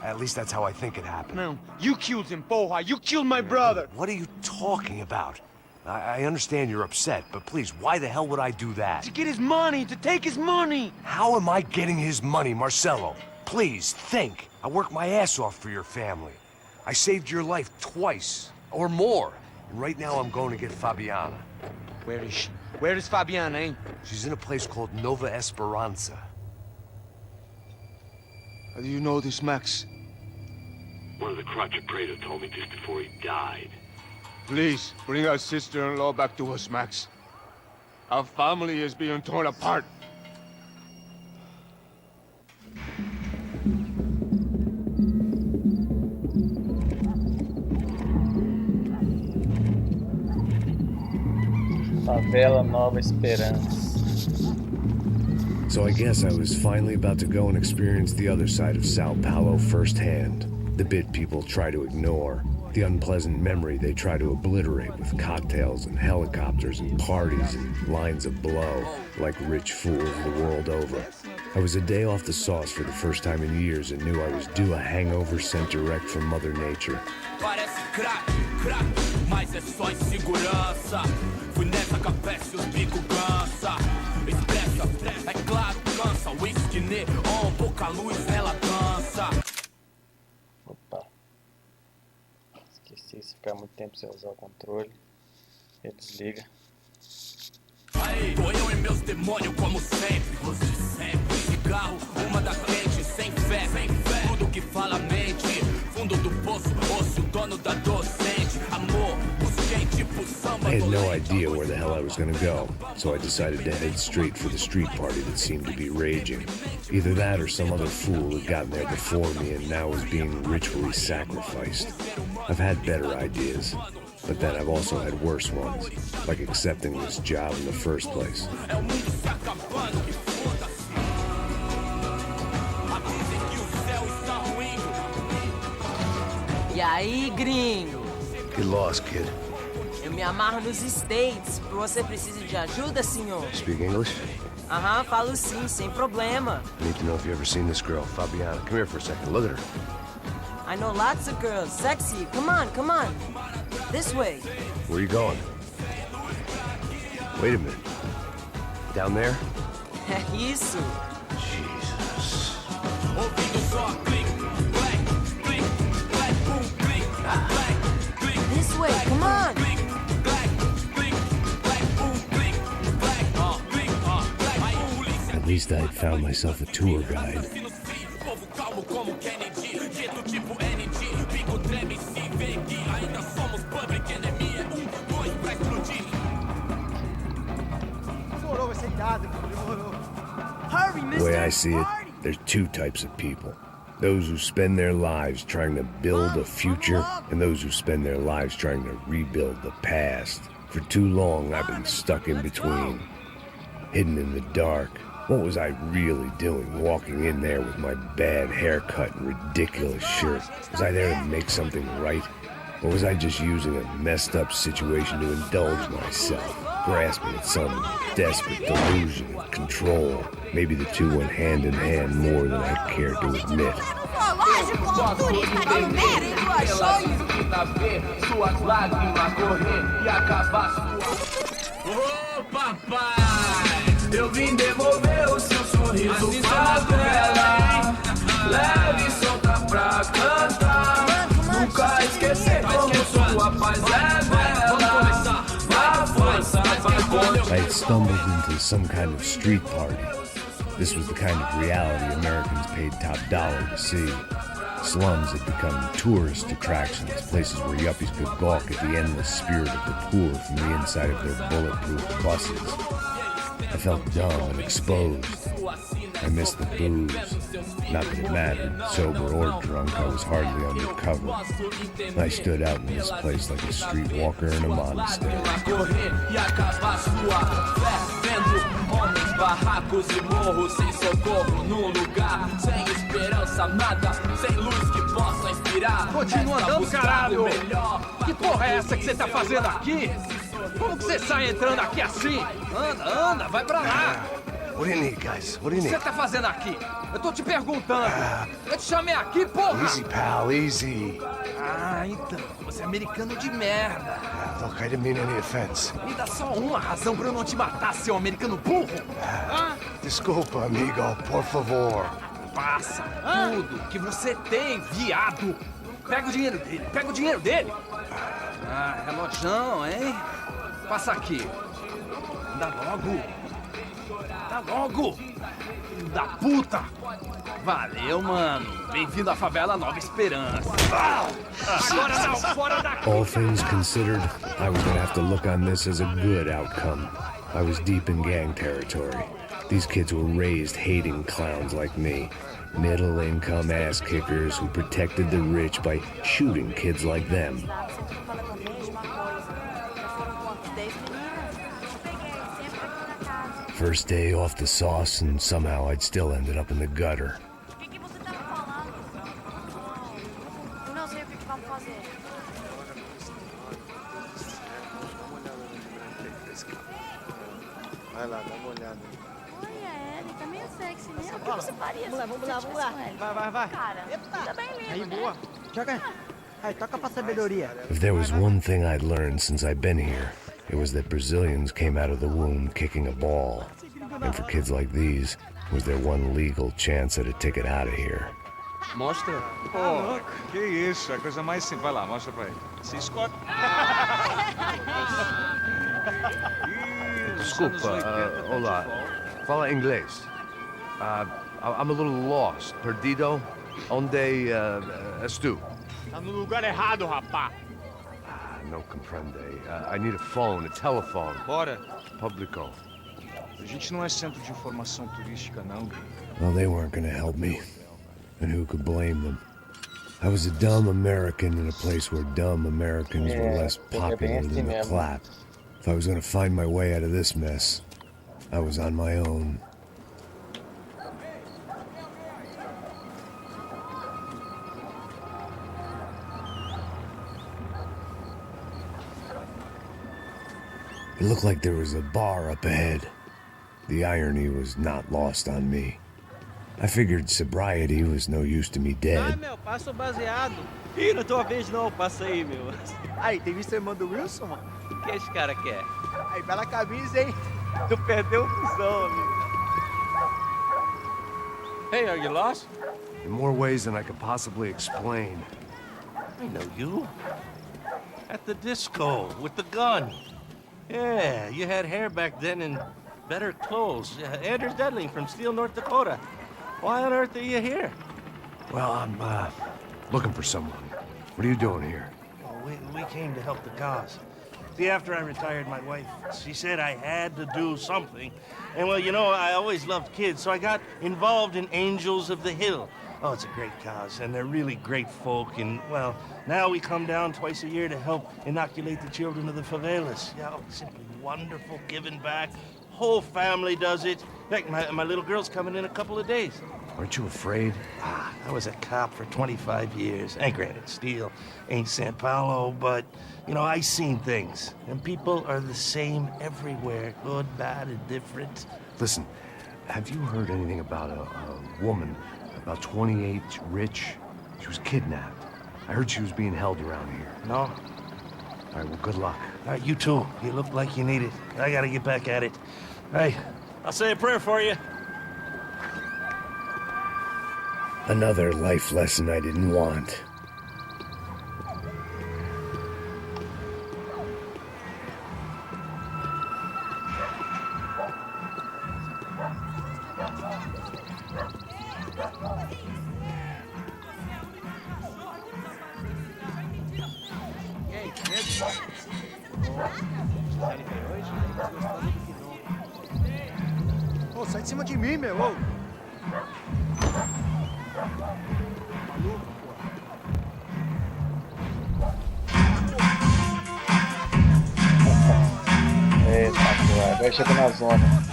At least that's how I think it happened. No, you killed him, Poha. You killed my brother. What are you talking about? I understand you're upset, but please, why the hell would I do that? To get his money, to take his money. How am I getting his money, Marcelo? Please, think. I worked my ass off for your family. I saved your life twice, or more. And right now I'm going to get Fabiana. Where is she? Where is Fabiana, eh? She's in a place called Nova Esperanza. How do you know this, Max? One of the Crotch of Prado told me just before he died. Please, bring our sister-in-law back to us, Max. Our family is being torn apart. Favela Nova Esperança. So I guess I was finally about to go and experience the other side of Sao Paulo firsthand. The bit people try to ignore. The unpleasant memory they try to obliterate with cocktails and helicopters and parties and lines of blow, like rich fools the world over. I was a day off the sauce for the first time in years and knew I was due a hangover sent direct from Mother Nature. Parece crack, mas é só insegurança. Fui nessa capeste, os bico cansa. Expressa, é claro, cansa. Whisky neon, pouca luz, ela dança. Opa. Esqueci, se ficar muito tempo sem usar o controle, ele desliga. Aí, tô eu e meus demônios como sempre. Os de sempre. Cigarro, uma da frente, sem fé. Tudo que fala mente. Fundo do poço, osso, dono da docente. Amor, busquei tipo samba. I had no idea where the hell I was gonna go, so I decided to head straight for the street party that seemed to be raging. Either that or some other fool had gotten there before me and now was being ritually sacrificed. I've had better ideas, but then I've also had worse ones, like accepting this job in the first place. E aí, gringo? Get lost, kid. Eu me amarro nos States. Você precisa de ajuda, senhor? Speak English? Aham, falo sim, sem problema. I need to know if you've ever seen this girl, Fabiana. Come here for a second. Look at her. I know lots of girls. Sexy. Come on, come on. This way. Where are you going? Wait a minute. Down there? É isso. Jesus. This way, come on. At least I had found myself a tour guide. Hurry, The mister! way I see it, there's two types of people. Those who spend their lives trying to build a future, and those who spend their lives trying to rebuild the past. For too long, I've been stuck in between, hidden in the dark. What was I really doing, walking in there with my bad haircut and ridiculous shirt? Was I there to make something right? Or was I just using a messed up situation to indulge myself, grasping at some desperate delusion of control? Maybe the two went hand in hand more than I cared to admit. Ô papai, eu vim devolver o seu sorriso pra tela. Leve e solta pra cantar. Nunca esquecer como sua paz é bela. Vá força, I had stumbled into some kind of street party. This was the kind of reality Americans paid top dollar to see. Slums had become tourist attractions, places where yuppies could gawk at the endless spirit of the poor from the inside of their bulletproof buses. I felt dumb and exposed. I missed the booze. Not that it mattered, sober or drunk, I was hardly undercover. I stood out in this place like a streetwalker in a monastery. barracos e morros sem socorro num lugar sem esperança, nada, sem luz que possa inspirar. Continua andando, caralho! Que porra é essa que você tá fazendo aqui? Como que você sai entrando aqui assim? Anda, anda, vai pra lá! What do you need, guys? What do you O que need? você tá fazendo aqui? Eu tô te perguntando. Eu te chamei aqui, porra! Easy, pal, easy. Ah, então. Você é americano de merda. Look, I didn't mean any offense. Me dá só uma razão pra eu não te matar, seu americano burro. Desculpa, amigo, por favor. Passa tudo que você tem, viado. Pega o dinheiro dele, pega o dinheiro dele. Ah, relojão, hein? Passa aqui. Dá logo. Dá logo. Filho da puta. Valeu, mano. Bem-vindo à favela Nova Esperança. Agora não, fora daqui. All things considered, I was gonna have to look on this as a good outcome. I was deep in gang territory. These kids were raised hating clowns like me. Middle-income ass-kickers who protected the rich by shooting kids like them. First day off the sauce, and somehow I'd still ended up in the gutter. Vai lá, dá uma olhada. Olha, ele tá meio sexy, né? O que você faria Vamos lá, vamos lá, vamos lá. Vai. Cara, tá bem lindo, Aí, né? boa. Joga. Aí, toca pra sabedoria. If there was one thing I'd learned since I've been here, it was that Brazilians came out of the womb kicking a ball. And for kids like these, was their one legal chance at a ticket out of here. Mostra. Pô, que isso, é a coisa mais simples. Vai lá, mostra pra ele. Se escolhe. Desculpa, olá. Fala inglês. I'm a little lost. Perdido? Onde és tu? Tá no lugar errado, rapá. Não compreende. I need a phone, a telephone. Bora. Publico. A gente não é centro de informação turística, não. Well, they weren't gonna help me. And who could blame them? I was a dumb American in a place where dumb Americans were less popular than the clap. If I was gonna find my way out of this mess, I was on my own. It looked like there was a bar up ahead. The irony was not lost on me. I figured sobriety was no use to me Ai, dead. meu, passa o baseado. Ih, não é tua vez não, passa aí, meu. Aí, tem visto a irmã do Wilson, mano? O que esse cara quer? Aí, bela camisa, hein? Tu perdeu o busão, amigo. Hey, are you lost? In more ways than I could possibly explain. I know you. At the disco, with the gun. Yeah, you had hair back then and better clothes. Anders Dedling from Steele, North Dakota. Why on earth are you here? Well, I'm, looking for someone. What are you doing here? We came to help the cause. See, after I retired, my wife, she said I had to do something. And, well, you know, I always loved kids, so I got involved in Angels of the Hill. Oh, it's a great cause, and they're really great folk. And, well, now we come down twice a year to help inoculate the children of the favelas. Yeah, oh, simply wonderful, giving back. Whole family does it. In fact, my little girl's coming in a couple of days. Aren't you afraid? I was a cop for 25 years. And granted, Steele ain't San Paulo, but, you know, I seen things. And people are the same everywhere. Good, bad, and different. Listen, have you heard anything about a woman, about 28, rich? She was kidnapped. I heard she was being held around here. No? All right, well, good luck. All right, you too. You look like you need it. I gotta get back at it. Hey, I'll say a prayer for you. Another life lesson I didn't want. Ô, sai de cima de mim, meu. Ô. Eita, pô, agora chegou na zona.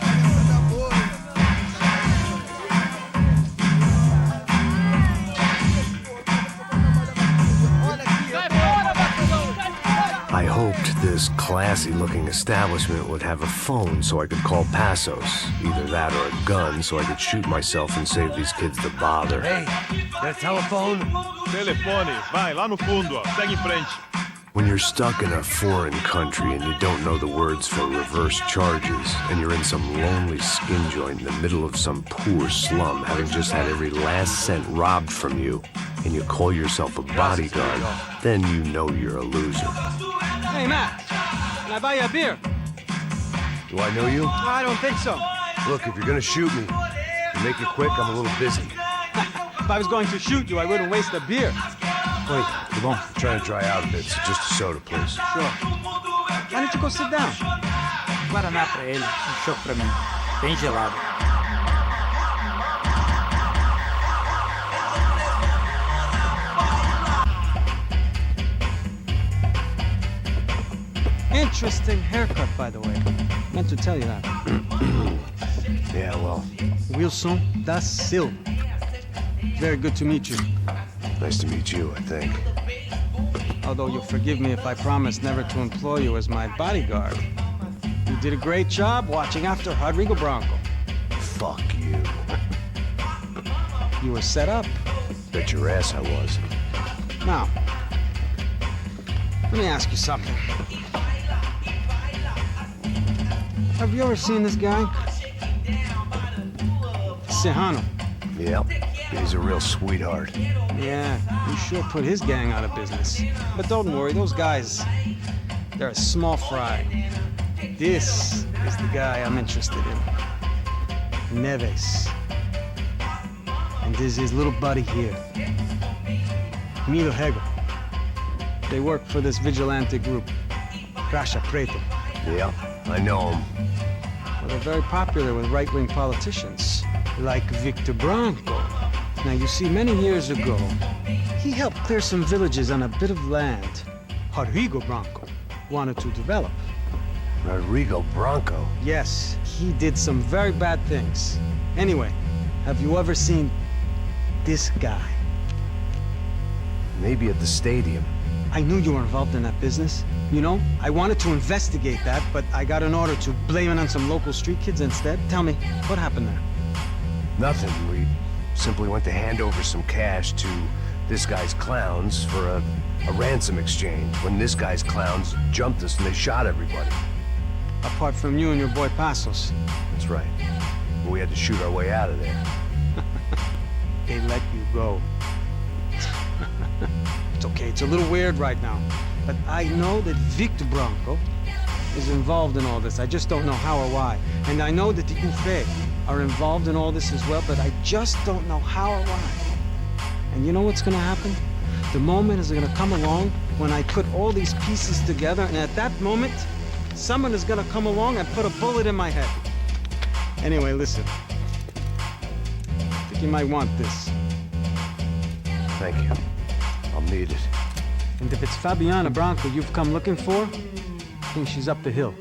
I hoped this classy-looking establishment would have a phone so I could call Passos. Either that or a gun so I could shoot myself and save these kids the bother. Hey, got a telephone? Telefone, vai, lá no fundo, ó. Segue em frente. When you're stuck in a foreign country and you don't know the words for reverse charges, and you're in some lonely skin joint in the middle of some poor slum, having just had every last cent robbed from you, and you call yourself a bodyguard, then you know you're a loser. Hey, Matt, can I buy you a beer? Do I know you? I don't think so. Look, if you're gonna shoot me, make it quick, I'm a little busy. If I was going to shoot you, I wouldn't waste a beer. Wait, come on. I'm trying to dry out a bit, so just a soda, please. Sure. Why don't you go sit down? Guaraná pra ele, chopp pra mim. Bem gelado. Interesting haircut, by the way. Meant to tell you that. Yeah, well. Wilson da Silva. Very good to meet you. Nice to meet you, I think. Although you'll forgive me if I promise never to employ you as my bodyguard. You did a great job watching after Rodrigo Branco. Fuck you. You were set up. Bet your ass I was. Now, let me ask you something. Have you ever seen this guy? Serrano. Yep. He's a real sweetheart. Yeah, he sure put his gang out of business. But don't worry, those guys, they're a small fry. This is the guy I'm interested in. Neves. And this is his little buddy here. Milo Hegel. They work for this vigilante group, Crasha Preto. Yeah, I know him. Well, they're very popular with right-wing politicians, like Victor Branco. Now, you see, many years ago, he helped clear some villages on a bit of land Rodrigo Branco wanted to develop. Rodrigo Branco? Yes, he did some very bad things. Anyway, have you ever seen this guy? Maybe at the stadium. I knew you were involved in that business. You know, I wanted to investigate that, but I got an order to blame it on some local street kids instead. Tell me, what happened there? Nothing. We simply went to hand over some cash to this guy's clowns for a ransom exchange when this guy's clowns jumped us and they shot everybody. Apart from you and your boy Passos. That's right. But we had to shoot our way out of there. They let you go. It's okay, it's a little weird right now. But I know that Victor Branco is involved in all this. I just don't know how or why. And I know that the UFE are involved in all this as well, but I just don't know how or why. And you know what's gonna happen? The moment is gonna come along when I put all these pieces together, and at that moment, someone is gonna come along and put a bullet in my head. Anyway, listen. I think you might want this. Thank you. I'll need it. And if it's Fabiana Branco you've come looking for, I think she's up the hill.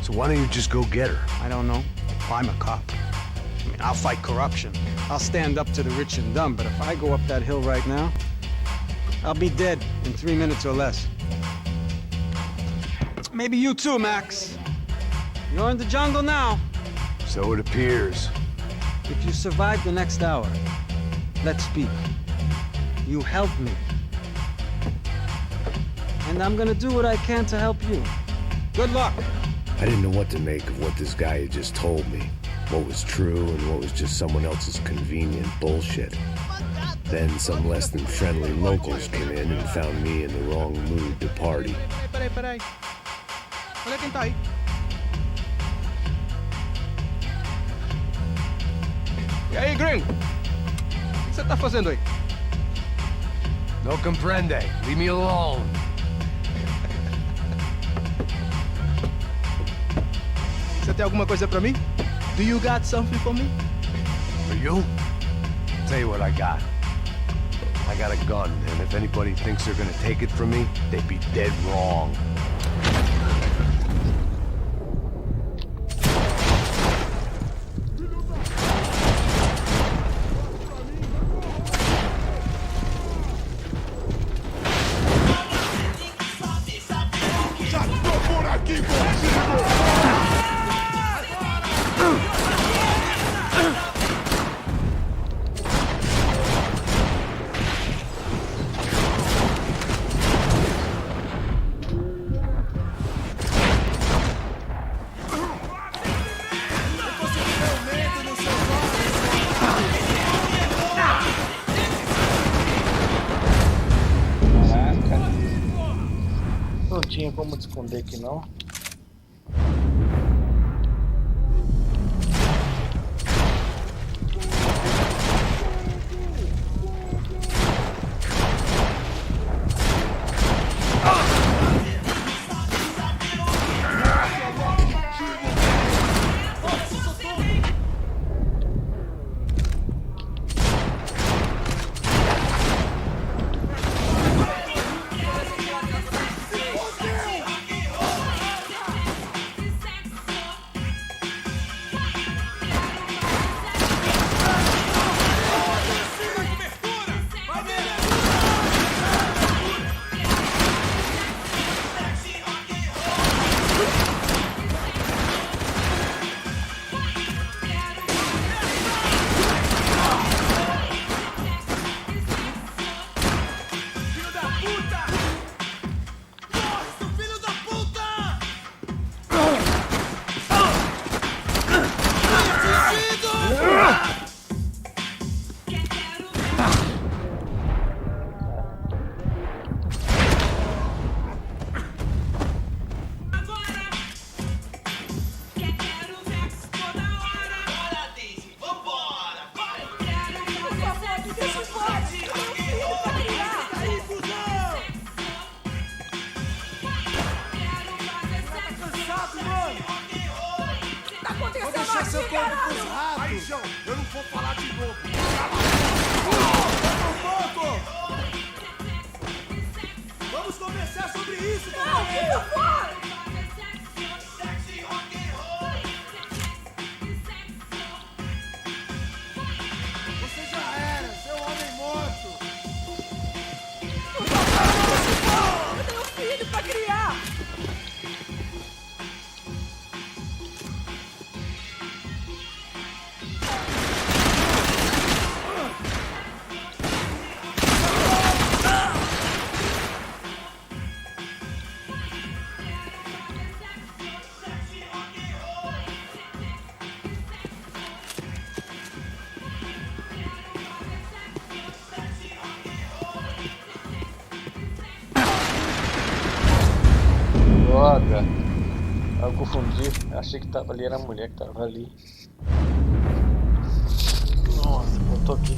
So why don't you just go get her? I don't know. I'm a cop. I mean, I'll fight corruption. I'll stand up to the rich and dumb, but if I go up that hill right now, I'll be dead in 3 minutes or less. Maybe you too, Max. You're in the jungle now. So it appears. If you survive the next hour, let's speak. You help me. And I'm gonna do what I can to help you. Good luck. I didn't know what to make of what this guy had just told me. What was true and what was just someone else's convenient bullshit. Then some less than friendly locals came in and found me in the wrong mood to party. Peraí. Olha quem tá aí. E aí, gringo? O que você tá fazendo aí? No comprende. Leave me alone. Você tem alguma coisa pra mim? Do you got something for me? For you? Tell you what I got. I got a gun, and if anybody thinks they're gonna take it from me, they'd be dead wrong. Não tinha como te esconder aqui não. seu corpo pros ratos. Aí, João, eu não vou falar de novo. Vamos conversar sobre isso, companheiro. Não, por favor. Você já era, seu homem morto. Eu tenho um filho pra criar. Droga. Eu confundi. Achei que tava ali, era a mulher que tava ali. Nossa, botou aqui.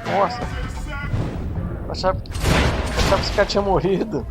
Nossa, achava que esse cara tinha morrido.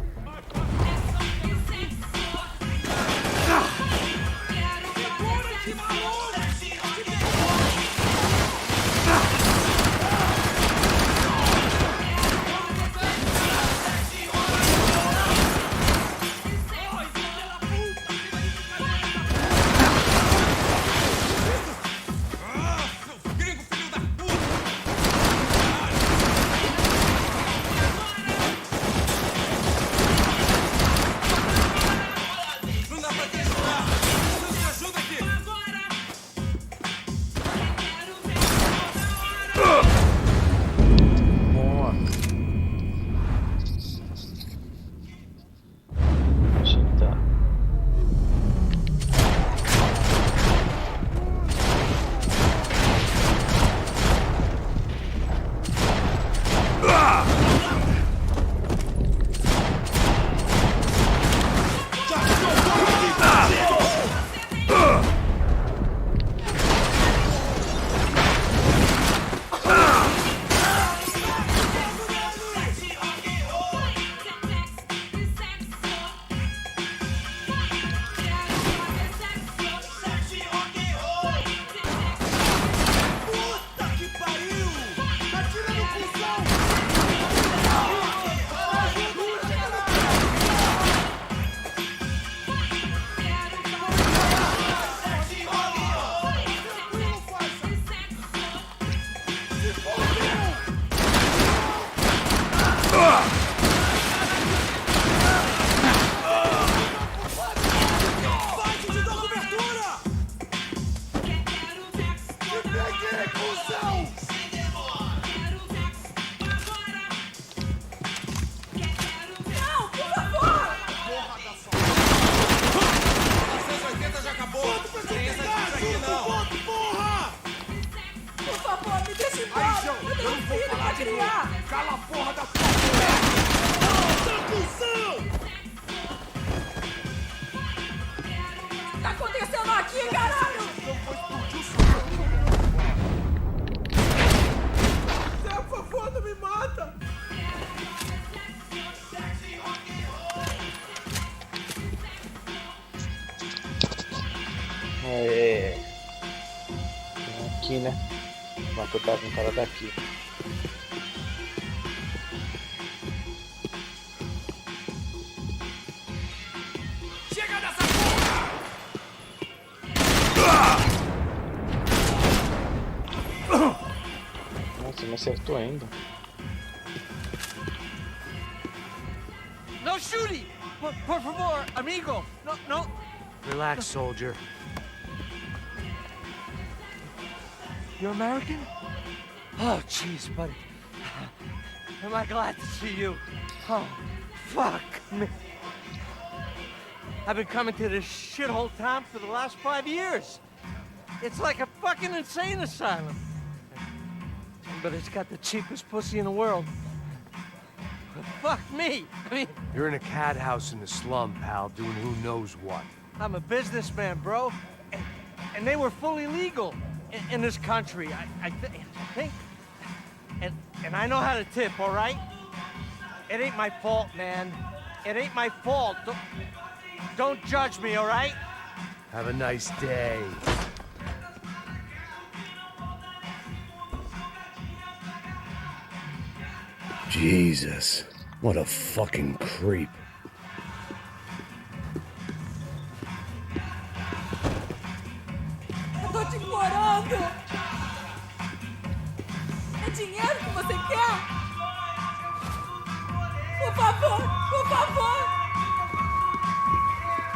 Cala a porra da porra! O que tá acontecendo aqui, caralho? Zé, por favor, não me mata! Aqui, né? Vamos cuidar com o cara daqui. Chega dessa porra! Nossa, me acertou ainda. No shooting! Por favor, amigo! No! Relax, soldier. You're American? Oh, jeez, buddy. Am I glad to see you? Oh, fuck me. I've been coming to this shithole town for the last 5 years. It's like a fucking insane asylum. But it's got the cheapest pussy in the world. But fuck me. I mean, You're in a cat house in the slum, pal, doing who knows what. I'm a businessman, bro. And they were fully legal in this country. I think. And I know how to tip, all right? It ain't my fault, man. It ain't my fault. Don't judge me, all right? Have a nice day. Jesus, what a fucking creep. Eu tô te implorando! É dinheiro que você quer? Por favor, por favor!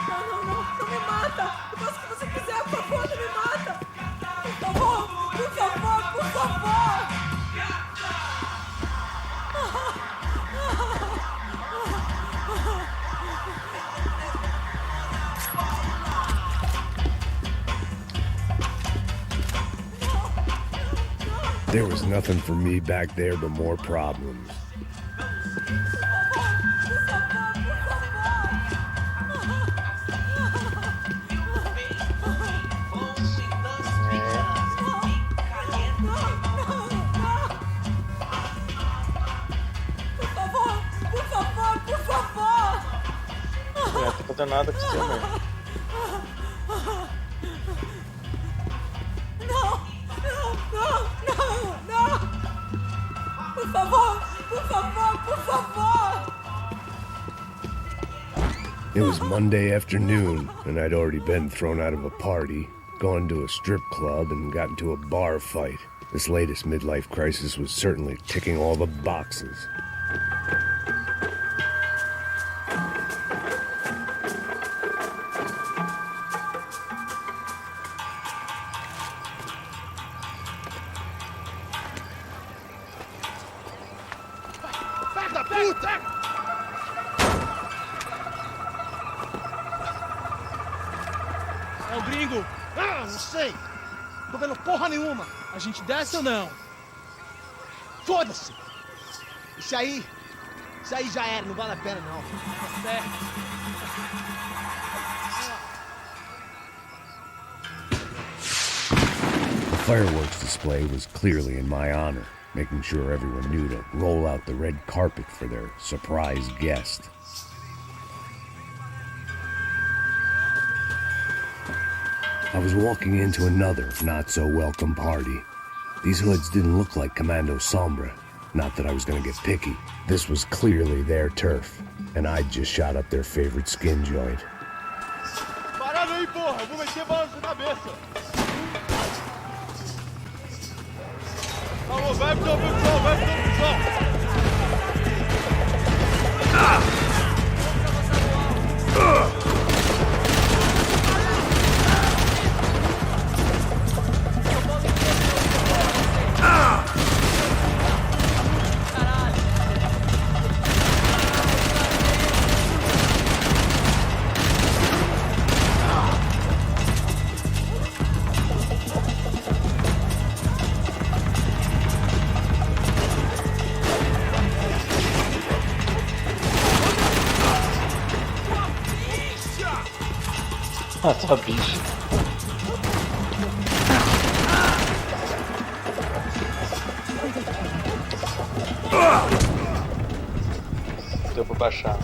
Não There was nothing for me back there but more problems. Não tô fazendo nada com você, mãe. Não! Por favor! It was Monday afternoon, and I'd already been thrown out of a party, gone to a strip club, and got into a bar fight. This latest midlife crisis was certainly ticking all the boxes. É o gringo! Ah, não sei! Tô vendo porra nenhuma! A gente desce ou não? Foda-se! Isso aí já era, não vale a pena não. Tá certo. The fireworks display was clearly in my honor, making sure everyone knew to roll out the red carpet for their surprise guest. I was walking into another not-so-welcome party. These hoods didn't look like Commando Sombra. Not that I was gonna get picky. This was clearly their turf, and I'd just shot up their favorite skin joint. Parada aí, porra! Eu vou meter bala na sua cabeça! Alô, vai pro chão, vai pro chão! Só bicho. Deu pra baixar.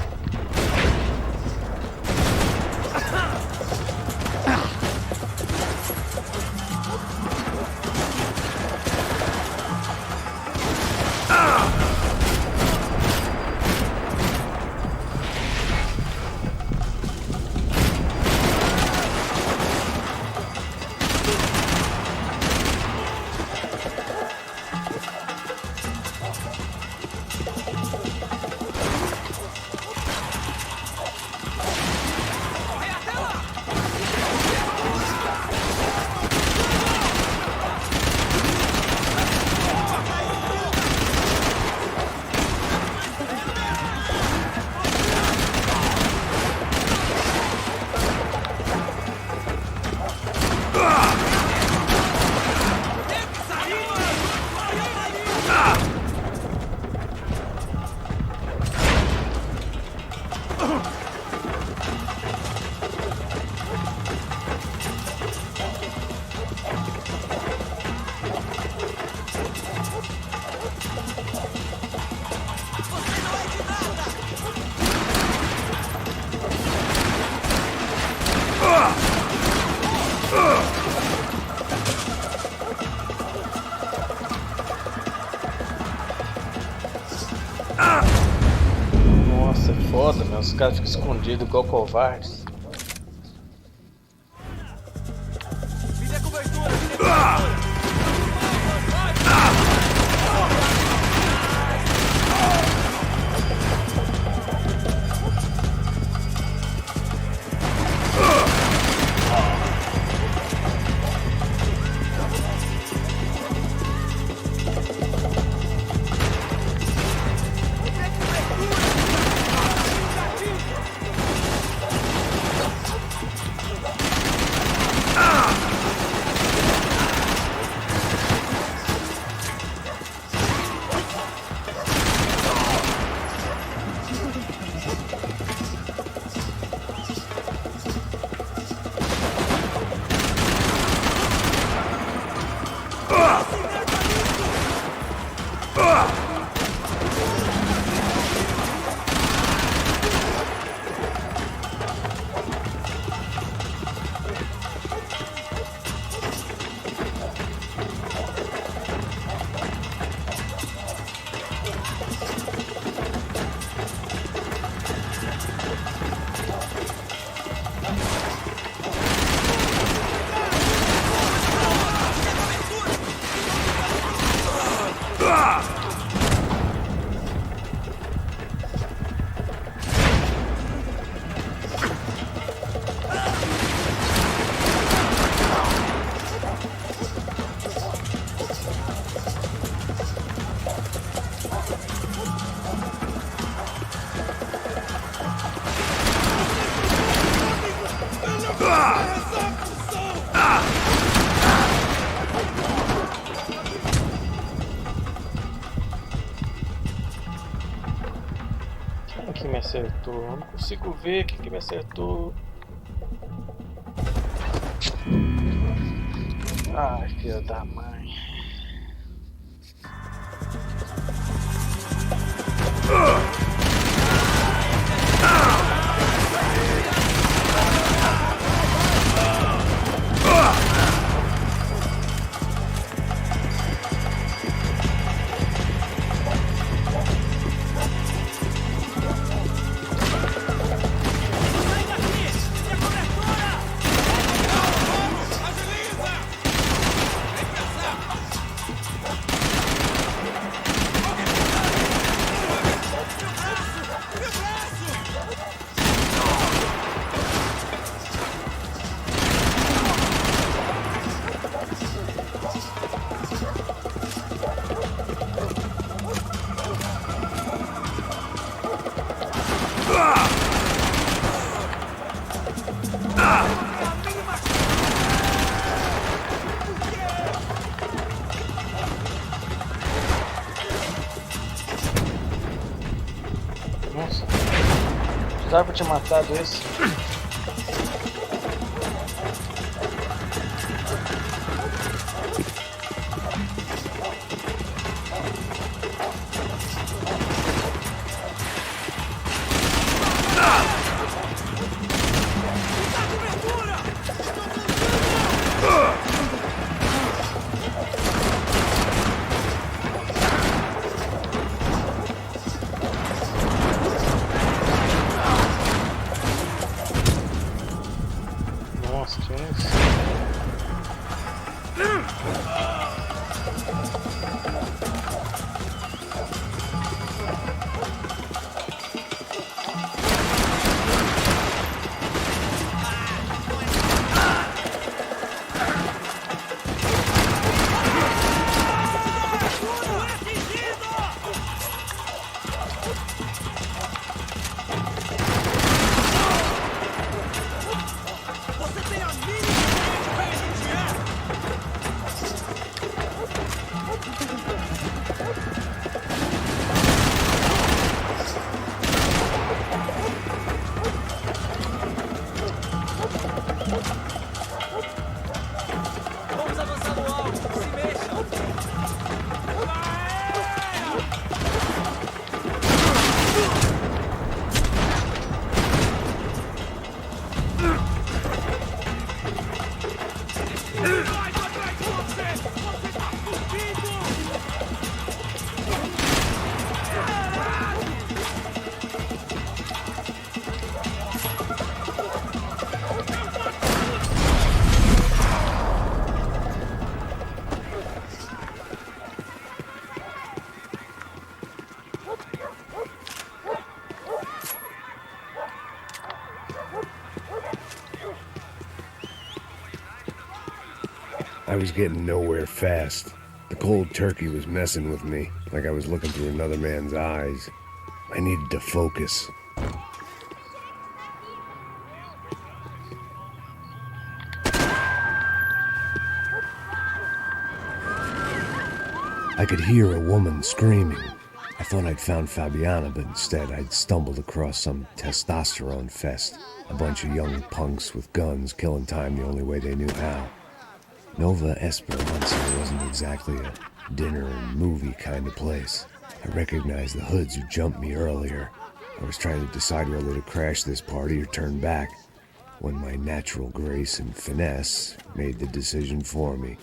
Nossa, é foda, meu. Os caras ficam escondidos igual covardes. acertou? Eu não consigo ver o que me acertou. Ai, filha da mãe. Nossa, precisava ter matado esse. Nossa, que é isso? Vamos avançar no alto, se mexam! I was getting nowhere fast. The cold turkey was messing with me, like I was looking through another man's eyes. I needed to focus. I could hear a woman screaming. I thought I'd found Fabiana, but instead I'd stumbled across some testosterone fest. A bunch of young punks with guns killing time the only way they knew how. Nova Esperanza wasn't exactly a dinner and movie kind of place. I recognized the hoods who jumped me earlier. I was trying to decide whether to crash this party or turn back, when my natural grace and finesse made the decision for me.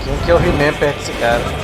Quem que é o He-Man perto desse cara?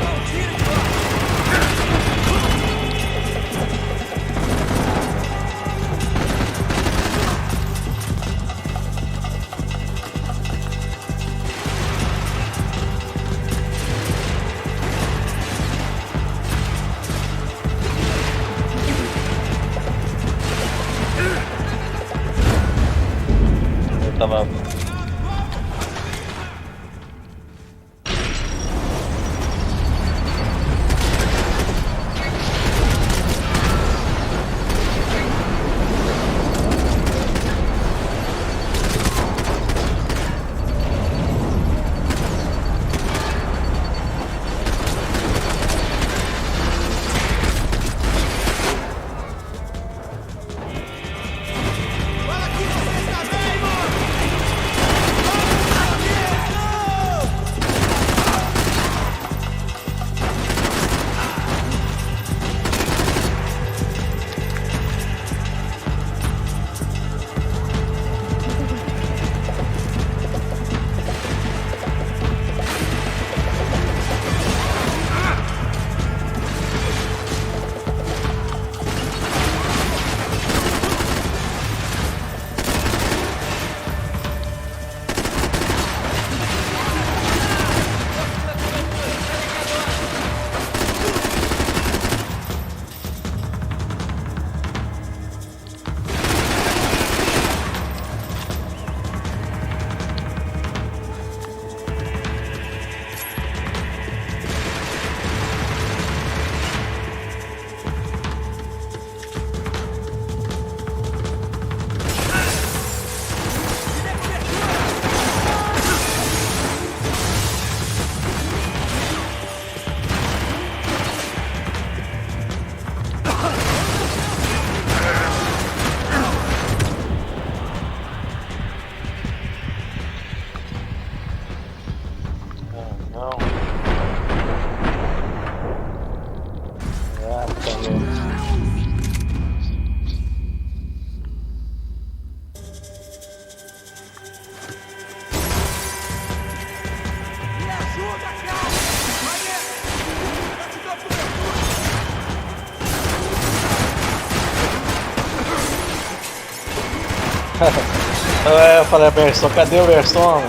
Eu falei, Berson, cadê o Berson?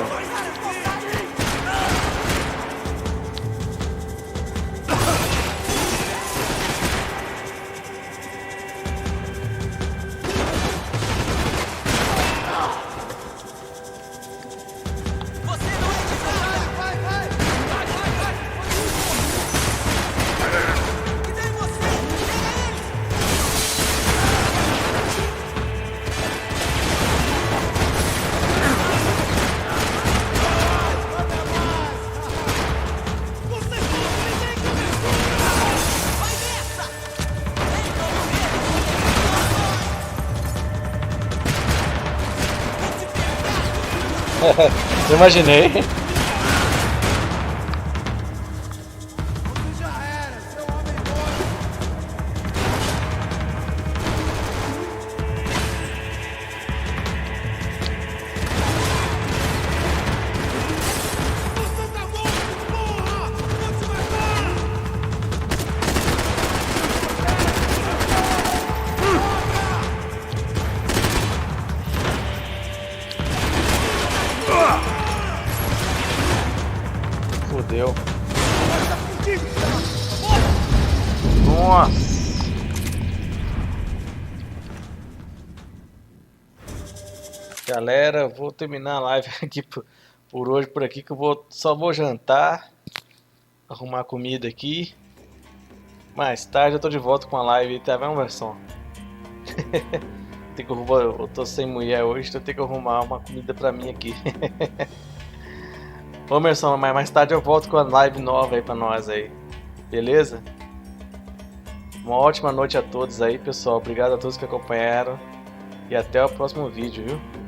Imaginei. Fudeu. Nossa. Galera, vou terminar a live aqui por hoje, por aqui, que só vou jantar, arrumar comida aqui. Mais tarde eu tô de volta com a live, tá vendo, versão? Eu tô sem mulher hoje, então eu tenho que arrumar uma comida pra mim aqui. Ô, Emerson, mas mais tarde eu volto com a live nova aí pra nós aí, beleza? Uma ótima noite a todos aí, pessoal. Obrigado a todos que acompanharam e até o próximo vídeo, viu?